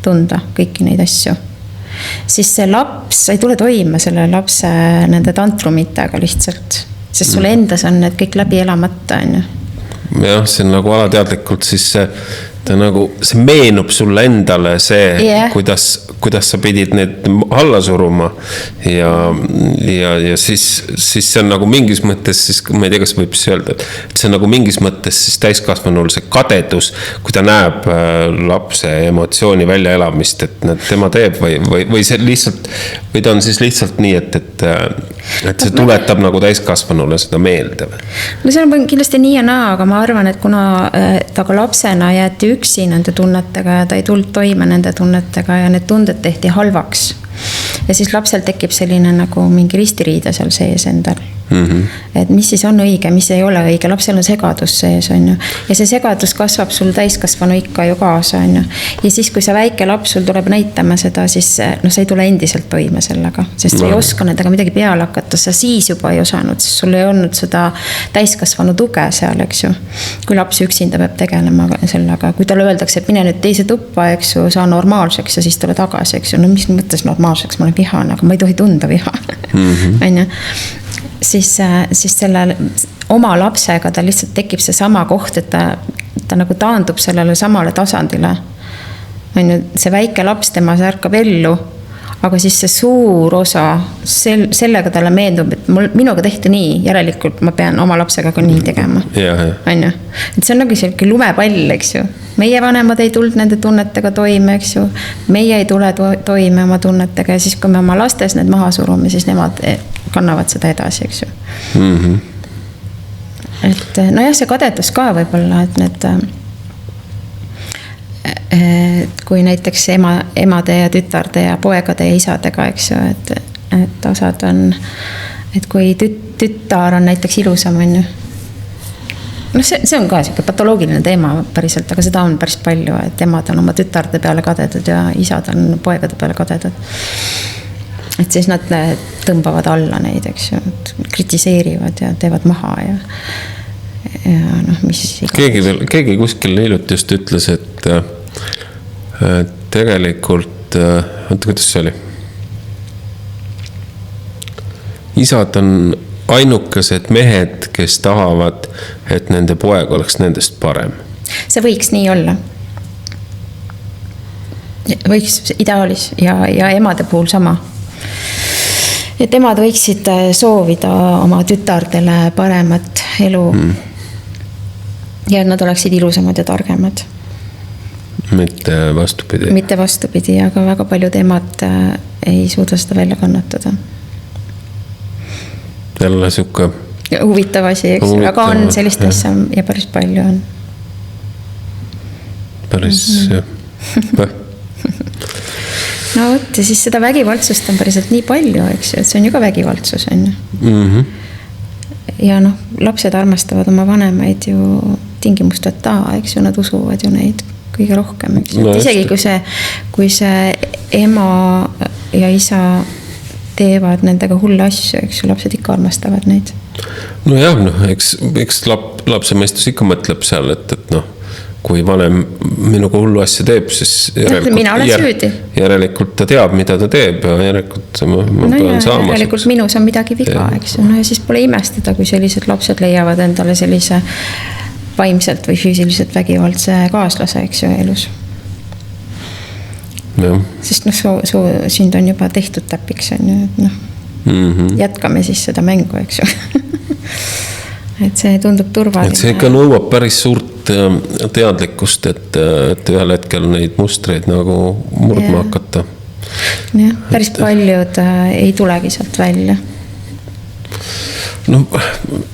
tunda kõiki neid asju, siis see laps ei tule toime selle lapse nende tantrumitega lihtsalt. Sest sul endas on need kõik läbi elamata, on ju. Jah, see on nagu alateadlikult, siis see meenub sulle endale see, kuidas sa pidid need alla suruma ja siis see on nagu mingis mõttes, siis ma ei tea, kas võib öelda, et see on nagu mingis mõttes siis täiskasvanul see kadedus, kui ta näeb lapse emotsiooni väljaelamist, et tema teeb või see lihtsalt, või ta on siis lihtsalt nii, et see tuletab nagu täiskasvanule seda meelde. No see on kindlasti nii ja naa, aga ma arvan, et kuna ta ka lapsena jäeti üksi nende tunnetega ja ta ei tulnud toime nende tunnetega ja need tunded tehti halvaks. Ja siis lapsel tekib selline nagu mingi ristiriida seal sees endal. Et mis siis on õige, mis ei ole õige. Lapsel on segadus sees, on ju. Ja see segadus kasvab sul täiskasvanu ikka ju kaasa, on ju. Ja siis, kui sa väike laps sul tuleb näitama seda, siis sa ei tule endiselt toime sellega. Sest sa ei oska nendega midagi peale hakata. Sa siis juba ei osanud, sest sul ei olnud seda täiskasvanu tuge seal, eks ju. Kui laps üksinda peab tegelema sellega. Kui talle öeldakse, et mine nüüd teise tuppa, eks ju, saa normaalseks ja siis tule tagasi, eks ju. No mis mõttes normaalseks? Ma olen vihane, aga ma ei tohi tunda viha. On ju. Siis selle oma lapsega ta lihtsalt tekib see sama koht, et ta nagu taandub sellele samale tasandile. On ju, see väike laps tema ärkab ellu, aga siis see suur osa, sellega talle meeldub, et minuga tehti nii, järelikult ma pean oma lapsega ka nii tegema. On ju. Et see on nagu selline lumepall, eks ju. Meie vanemad ei tulnud nende tunnetega toime, eks ju. Meie ei tule toime oma tunnetega ja siis, kui me oma lastes need maha surume, siis nemad kannavad seda edasi, eks ju. Et nojah, see kadedus ka võib-olla, et kui näiteks emade ja tütarde ja poegade ja isadega, eks ju, et osad on, et kui tütar on näiteks ilusam, on ju. No see on ka selline patoloogiline teema päriselt, aga seda on päris palju, et emad on oma tütarde peale kadedad ja isad on poegade peale kadedad. Et siis nad tõmbavad alla neid, eks ju, kritiseerivad ja teevad maha ja mis keegi kuskil hiljuti just ütles, et tegelikult, kuidas see oli? isad on ainukesed mehed, kes tahavad, et nende poeg oleks nendest parem. See võiks nii olla. Võiks ideaalis ja emade puhul sama. Et emad võiksid soovida oma tütardele paremat elu ja et nad oleksid ilusamad ja targemad. Mitte vastupidi. Mitte vastupidi, aga väga paljud emad ei suuda seda välja kannatada. Jälle siuke huvitav asi, eks? Aga on sellist asja ja päris palju on. Päris No võt, ja siis seda vägivaldsust on päriselt nii palju, eks ju, et see on ju ka vägivaldsus, on ju. Ja noh, lapsed armastavad oma vanemaid ju tingimusteta, eks ju, nad usuvad ju neid kõige rohkem, eks ju. No, isegi kui see ema ja isa teevad nendega hulle asju, eks ju, lapsed ikka armastavad neid. No jah, eks lapse mõistus ikka mõtleb seal, et noh, kui vanem minuga hullu asja teeb, siis järelikult ta teab, mida ta teeb ja järelikult ma pean saama. Järelikult minus on midagi viga, eks ju. No ja siis pole imestada, kui sellised lapsed leiavad endale sellise vaimselt või füüsiliselt vägivaldse kaaslase, eks ju, elus. Ja. Sest sind on juba tehtud täpiks, on ju, et noh, jätkame siis seda mängu, eks ju. Et see tundub turvaline. Et see ikka nõuab päris suurt teadlikkust, et ühel hetkel neid mustreid nagu murdma hakata. Jah, päris paljud ei tulegi sealt välja. No,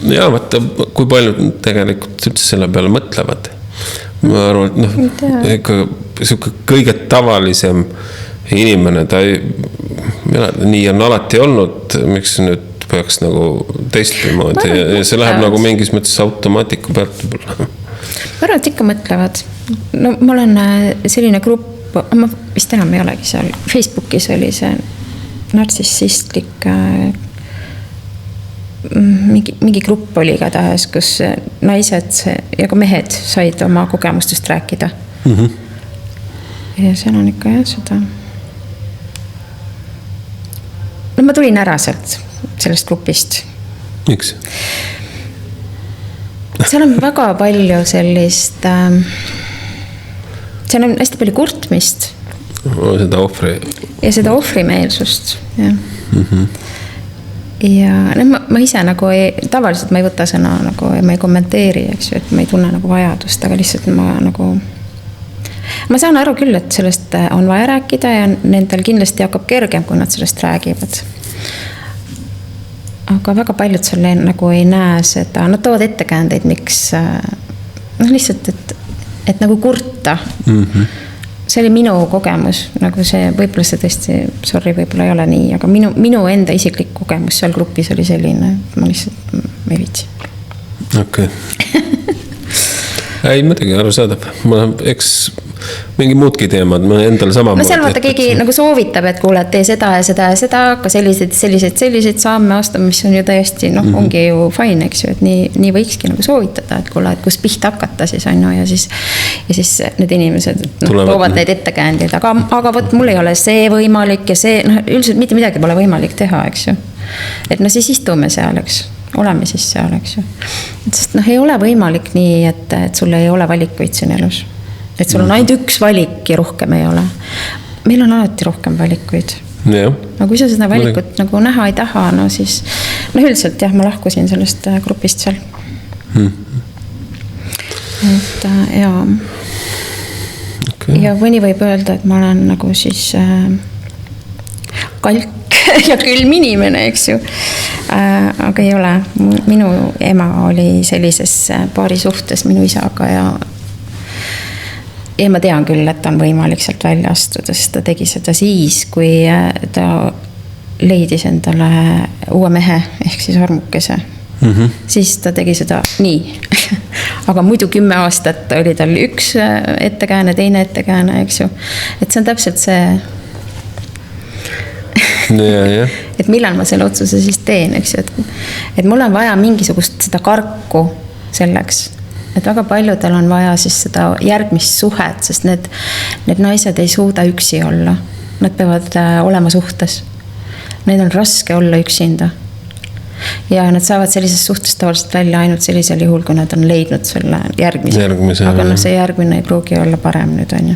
ja vaata, kui paljud tegelikult üldse selle peale mõtlevad. Ma arvan, et ikka kõige tavalisem inimene, ta ei, nii on alati olnud, miks nüüd peaks nagu teistmoodi ja see läheb nagu mingis mõttes automaatiku pealt. Ma arvan, et ikka mõtlevad. No ma olen selline grupp, ma vist enam ei olegi seal. Facebookis oli see nartsissistlik mingi grupp oli ka tahes, kus naised ja ka mehed said oma kogemustest rääkida. Ja seal on ikka jah seda. No ma tulin ära sellest grupist. Miks? Seal on väga palju sellist, seal on hästi palju kurtmist. Seda ohvri. Ja seda ohvrimeelsust, jah. Ja ma ise nagu tavaliselt ma ei võta sõna, nagu ma ei kommenteeri, eks ju, et ma ei tunne nagu vajadust, aga lihtsalt ma saan aru küll, et sellest on vaja rääkida ja nendel kindlasti hakkab kergem, kui nad sellest räägivad. Aga väga paljud selle nagu ei näe seda, nad toovad ettekäändeid, miks lihtsalt, et nagu kurta. See oli minu kogemus, nagu see, võib-olla see tõesti, sorry, võib-olla ei ole nii, aga minu enda isiklik kogemus seal grupis oli selline, et ma lihtsalt ei viitsi. Okei. Ei, midagi aru saadab. Eks mingi muudki teemad, ma endal sama. No seal vaata keegi nagu soovitab, et kuule, et tee seda ja seda ja seda, aga sellised samme aasta, mis on ju täiesti, ongi ju fine, eks ju, et nii võikski nagu soovitada, et kuule, et kus pihta hakata siis on ju ja siis need inimesed toovad neid ettekäändeid, aga võt mul ei ole see võimalik ja see, üldiselt mitte midagi pole võimalik teha, eks ju. Et siis istume seal, eks. Oleme siis seal, eks ju. Sest ei ole võimalik nii, et sul ei ole valikuid siin elus. Et sul on ainult üks valik ja rohkem ei ole. Meil on alati rohkem valikuid. Ja. Aga kui sa seda valikut nagu näha ei taha, siis üldiselt jah, ma lahkusin sellest grupist seal. Et jaa. Okay. Ja mõni võib öelda, et ma olen nagu siis kalk ja külm inimene, eks ju. Aga ei ole. Minu ema oli sellises paari suhtes minu isaga ja ma tean küll, et on võimalik sealt välja astuda, sest ta tegi seda siis, kui ta leidis endale uue mehe ehk siis armukese. Siis ta tegi seda nii. Aga muidu 10 aastat oli tal üks ettekääne, teine ettekääne, eks ju. Et see on täpselt see et millal ma selle otsuse siis teen, eks ju, et mul on vaja mingisugust seda karku selleks, et väga paljudel on vaja siis seda järgmist suhet, sest need naised ei suuda üksi olla, nad peavad olema suhtes, neil on raske olla üksinda, ja nad saavad sellisest suhtest tavaliselt välja ainult sellisel juhul, kui nad on leidnud selle järgmise. Aga noh, see järgmine ei pruugi olla parem nüüd, on ju.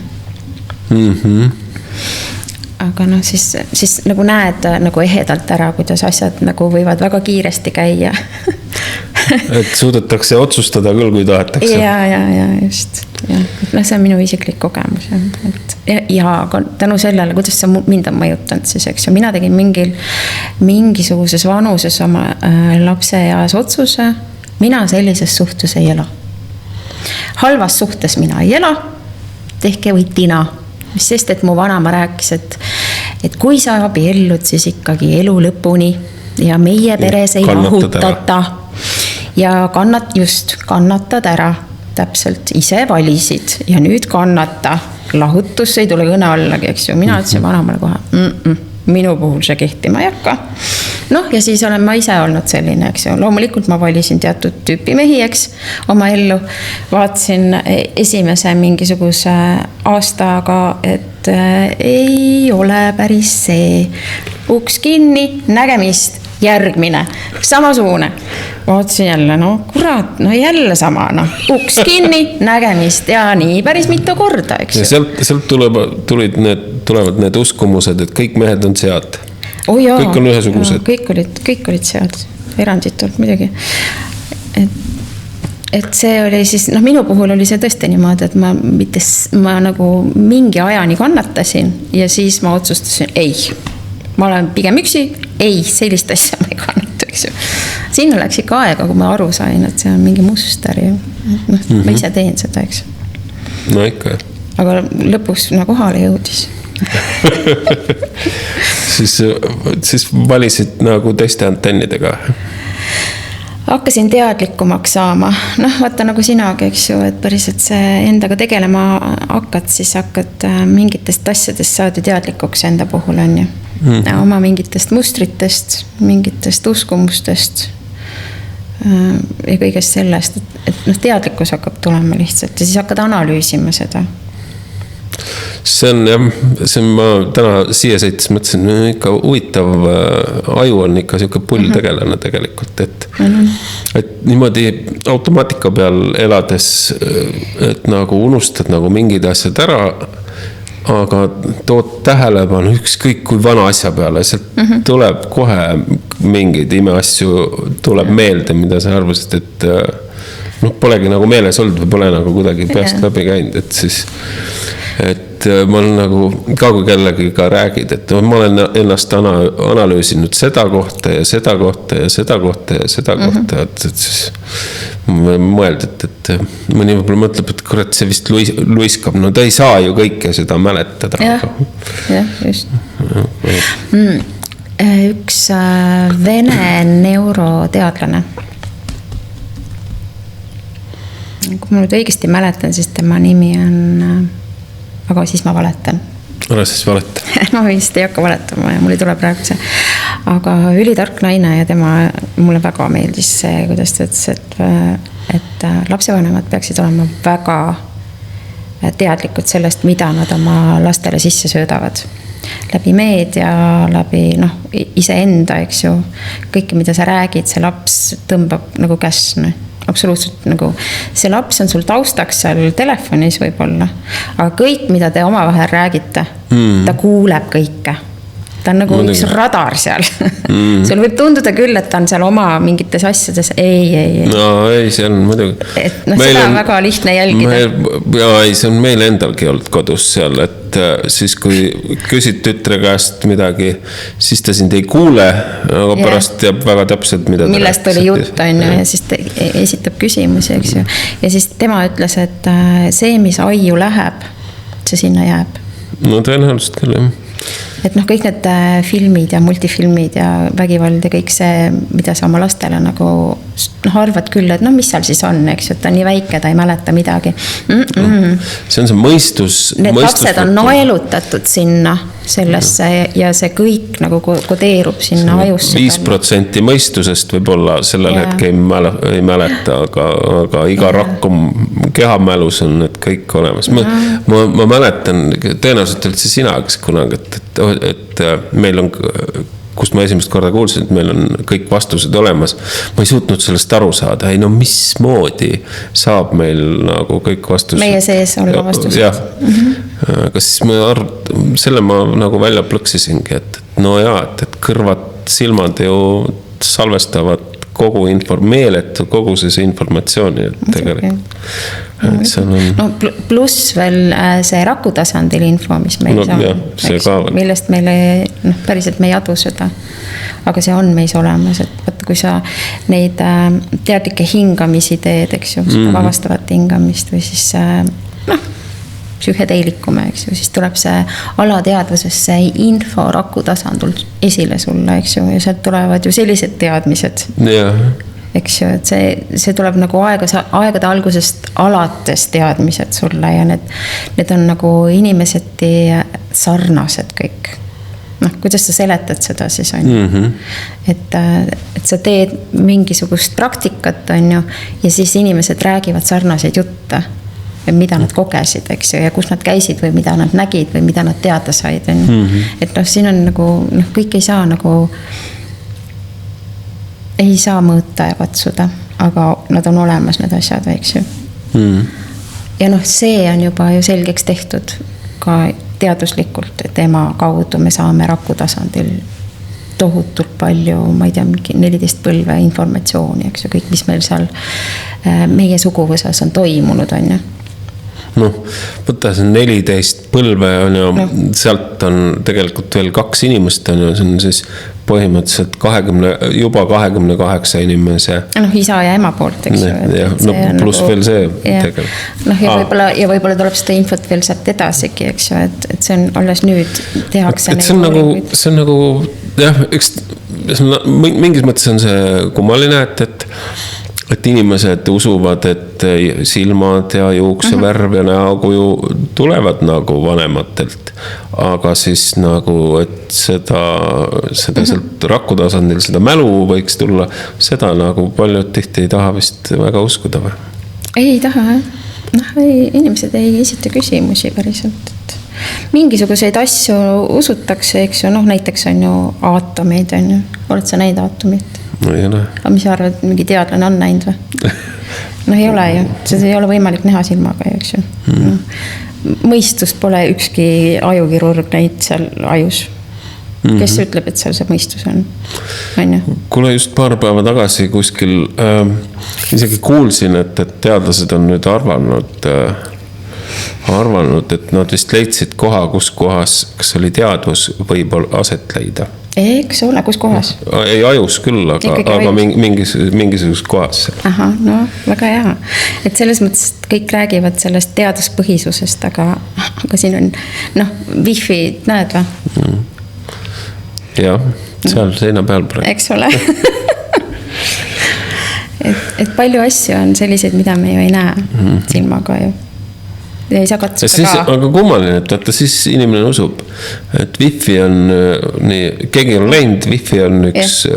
Aga noh, siis nagu näed nagu ehedalt ära, kuidas asjad nagu võivad väga kiiresti käia. Et suudetakse otsustada küll, kui tahetakse. Ja just. Ja. No, see on minu isiklik kogemus. Ja tänu sellele, kuidas see mind on mõjutanud siis, eks ju. Mina tegin mingisuguses vanuses oma lapse eas otsuse. Mina sellises suhtes ei ela. Halvas suhtes mina ei ela. Tehke või tina. Mis sest, et mu vanama rääkis, et kui sa abiellud, siis ikkagi elu lõpuni ja meie peres ei lahutata. Ja kannatad ära. Täpselt ise valisid ja nüüd kannata. Lahutus ei tule kõne allagi, eks ju. Mina ütlesin vanamale kohe, minu puhul see kehtima ei hakka. Noh, ja siis olen ma ise olnud selline, eks ju. Loomulikult ma valisin teatud tüüpi mehi, eks, oma ellu. Vaatasin esimese mingisuguse aastaga, et ei ole päris see. Uks kinni, nägemist, järgmine, samasugune. Vaatasin jälle, no kurat, no jälle sama, no. Uks kinni, nägemist ja nii päris mitu korda, eks ju. Ja sealt tulevad need uskumused, et kõik mehed on sead. Kõik on ühesugused. Kõik olid sead, eranditult muidugi. Et see oli siis, noh, minu puhul oli see tõesti niimoodi, et ma nagu mingi ajani kannatasin ja siis ma otsustasin, ei. Ma olen pigem üksi, ei, sellist asja ma ei kannata, eks ju. Sinna läks ikka aega, kui ma aru sain, et see on mingi muster ja ma ise teen seda, eks ju. No ikka. Aga lõpuks kohale jõudis. siis valisid nagu teiste antennidega? Hakkasin teadlikumaks saama. Noh, vaata nagu sinagi, eks ju, et päriselt see endaga tegelema hakkad, siis hakkad mingitest asjadest saada teadlikuks enda puhul, on ju. Oma mingitest mustritest, mingitest uskumustest ja kõigest sellest, et teadlikkus hakkab tulema lihtsalt ja siis hakkad analüüsima seda. See on ma täna siia sõites mõtlesin, ikka huvitav aju on ikka siuke pull tegelane tegelikult, et niimoodi automaatika peal elades, et nagu unustad nagu mingid asjad ära, aga tood tähelepanu ükskõik kui vana asja peale, sealt tuleb kohe mingeid imeasju tuleb meelde, mida sa arvasid, et polegi nagu meeles olnud või pole nagu kuidagi peast läbi käinud, et siis ma olen nagu ka kui kellegi ka räägid, et ma olen ennast analüüsinud seda kohta ja seda kohta ja seda kohta ja seda kohta, et siis mõeldud, et mõni võib-olla mõtleb, et kurat, see vist luiskab, no ta ei saa ju kõike seda mäletada. Jah, just. Üks Vene neuroteadlane. Kui ma nüüd õigesti mäletan, siis tema nimi on... Aga siis ma valetan. Ära siis valeta. Ma vist ei hakka valetama ja mul ei tule praegu see. Aga ülitark naine ja tema mulle väga meeldis see, kuidas ta ütles, et lapsevanemad peaksid olema väga teadlikud sellest, mida nad oma lastele sisse söödavad. Läbi meedia, läbi iseenda, eks ju. Kõike, mida sa räägid, see laps tõmbab nagu käsne. Absoluutselt nagu, see laps on sul taustaks seal telefonis võib-olla, aga kõik, mida te omavahel räägite, ta kuuleb kõike. Ta on nagu üks radar seal. Sul võib tunduda küll, et ta on seal oma mingites asjades. Ei. No ei, see on muidugi. Et seda on väga lihtne jälgida. Ei, see on meil endalgi olnud kodus seal, et siis kui küsid tütre käest midagi, siis ta sind ei kuule, aga pärast teab väga täpselt, mida ta millest oli jutt, on ju, ja siis ta esitab küsimusi, eks ju. Ja siis tema ütles, et see, mis aiu läheb, see sinna jääb. No tõenäoliselt küll, jah. Et kõik need filmid ja multifilmid ja vägivald ja kõik see, mida sa oma lastele nagu arvad küll, et mis seal siis on, eks ju, et ta on nii väike, ta ei mäleta midagi. See on see mõistus. Need lapsed on naelutatud sinna sellesse ja see kõik nagu kodeerub sinna ajusse. 5% mõistusest võib-olla sellel hetke ei mäleta, aga iga rakkum kehamälus on need kõik olemas. Ma mäletan, tõenäoliselt olid see sina, kes kunagi, et meil on kust ma esimest korda kuulsin, et meil on kõik vastused olemas. Ma ei suutnud sellest aru saada. Ei no mismoodi saab meil nagu kõik vastused. Meie sees olla vastused. Jah. Aga siis selle ma nagu välja plõksisingi, et no jaa, et kõrvad, silmad ju salvestavad kogu meeletu koguses informatsiooni, et tegelikult. No pluss veel see rakutasandil info, mis meil on, millest meile päriselt me ei adu seda. Aga see on meis olemas, et vaata, kui sa neid teadlikke hingamisi teed, eks ju, vavastavat hingamist või siis psühhedeelikume, eks ju, siis tuleb see alateadvuses see info rakutasandul esile sulle, eks ju, ja sealt tulevad ju sellised teadmised. Eks ju, et see tuleb nagu aegade algusest alates teadmised sulle ja need on nagu inimeseti sarnased kõik. Kuidas sa seletad seda siis on? Et sa teed mingisugust praktikat on ju, ja siis inimesed räägivad sarnaseid jutte, mida nad kogesid, eks ju, ja kus nad käisid või mida nad nägid või mida nad teada said. Et siin on nagu, kõik ei saa mõõta ja katsuda, aga nad on olemas, need asjad, eks ju. Ja see on juba ju selgeks tehtud ka teaduslikult, et ema kaudu me saame rakutasandil tohutult palju, ma ei tea, 14 põlve informatsiooni, eks ju, kõik, mis meil seal meie suguvõsas on toimunud, on ju. Võtta see 14 põlve on ju, sealt on tegelikult veel 2 inimest on ju, see on siis põhimõtteliselt juba 28 inimese. Isa ja ema poolt, eks ju. Pluss veel see tegelikult. Ja võib-olla tuleb seda infot veel sealt edasigi, eks ju, et see on alles nüüd tehakse. See on nagu, jah, mingis mõttes on see kummaline, et inimesed usuvad, et silmad ja juuksevärv ja näokuju tulevad nagu vanematelt. Aga siis nagu, et seda sealt rakutasandil, seda mälu võiks tulla, seda nagu paljud tihti ei taha vist väga uskuda või? Ei taha, inimesed ei esita küsimusi päriselt. Mingisuguseid asju usutakse, eks ju, näiteks on ju aatomeid, on ju. Oled sa näinud aatomit? No ei ole. Aga mis sa arvad, mingi teadlane on näinud või? Ei ole ju, seda ei ole võimalik näha silmaga, eks ju. Mõistust pole ükski ajukirurg näinud seal ajus. Kes ütleb, et seal see mõistus on? Kuule, just paar päeva tagasi kuskil isegi kuulsin, et teadlased on nüüd arvanud, et nad vist leidsid koha, kus kohas, kas oli teadvus võib aset leida. Eks ole, kus kohas? Ei ajus küll, aga mingisugus kohas. Aha, väga hea. Et selles mõttes kõik räägivad sellest teaduspõhisusest, aga siin on, wifi näed või? Jah, seal seina peal praegu. Eks ole. et palju asju on selliseid, mida me ju ei näe silmaga ju. Ja ei saa katsuda ka. Aga kummaline, et siis inimene usub, et wifi on nii, keegi on läinud, wifi on üks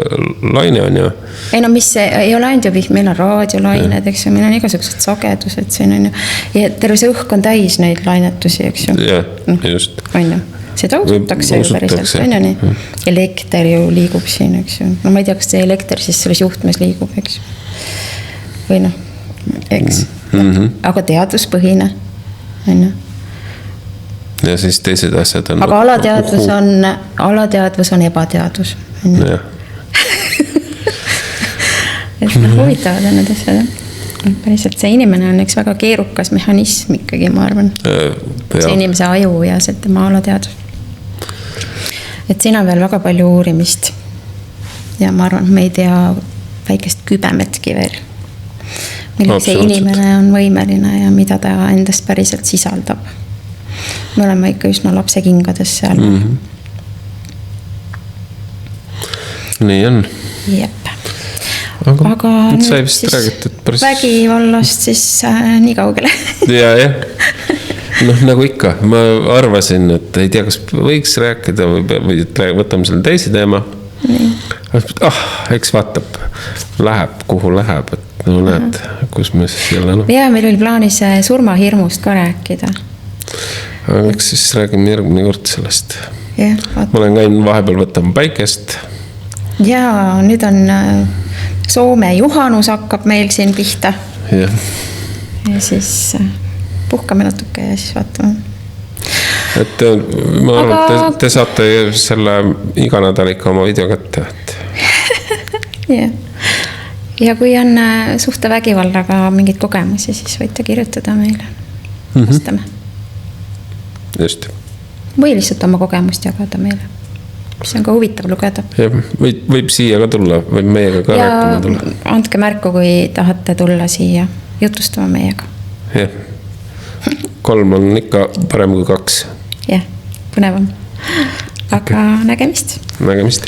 laine on ju. Ei mis ei ole ainult ju wifi, meil on raadiolained, eks ju, meil on igasugused sagedused siin on ju. Ja terve see õhk on täis neid lainetusi, eks ju. Jah, just. On ju. Seda usutakse ju päriselt, on ju nii. Elekter ju liigub siin, eks ju. Ma ei tea, kas see elekter siis selles juhtmes liigub, eks ju. Või eks. Aga teaduspõhine. Ja siis teised asjad on. Aga alateadvus on ebateadvus. Et huvitavad on need asjad. Päriselt see inimene on üks väga keerukas mehhanism ikkagi, ma arvan. See inimese aju ja see tema alateadvus. Et siin on veel väga palju uurimist. Ja ma arvan, me ei tea väikest kübemetki veel. Millega see inimene on võimeline ja mida ta endast päriselt sisaldab. Me oleme ikka üsna lapse kingades seal. Nii on. Jep. Aga nüüd siis vägivallast siis nii kaugele. Ja. Nagu ikka, ma arvasin, et ei tea, kas võiks rääkida või võtame selle teise teema. Eks vaatab, läheb, kuhu läheb, et näed, kus me siis jälle Ja meil oli plaanis surmahirmust ka rääkida. Eks siis räägime järgmine kord sellest. jah, vaata. ma olen käinud vahepeal võtama päikest. Ja nüüd on Soome juhanus hakkab meil siin pihta. Jah. Ja siis puhkame natuke ja siis vaatame. Et ma arvan, et te saate selle iga nädal ikka oma video kätte. Ja. Ja kui on suhtevägivallaga mingid kogemusi, siis võite kirjutada meile. Vastame. Just. Või lihtsalt oma kogemust jagada meile. Mis on ka huvitav lugeda. Ja, võib siia ka tulla, võib meiega ka rääkima tulla. Andke märku, kui tahate tulla siia jutustama meiega. Jah. 3 on ikka parem kui 2. Jah, põnevam. Aga nägemist. Nägemist.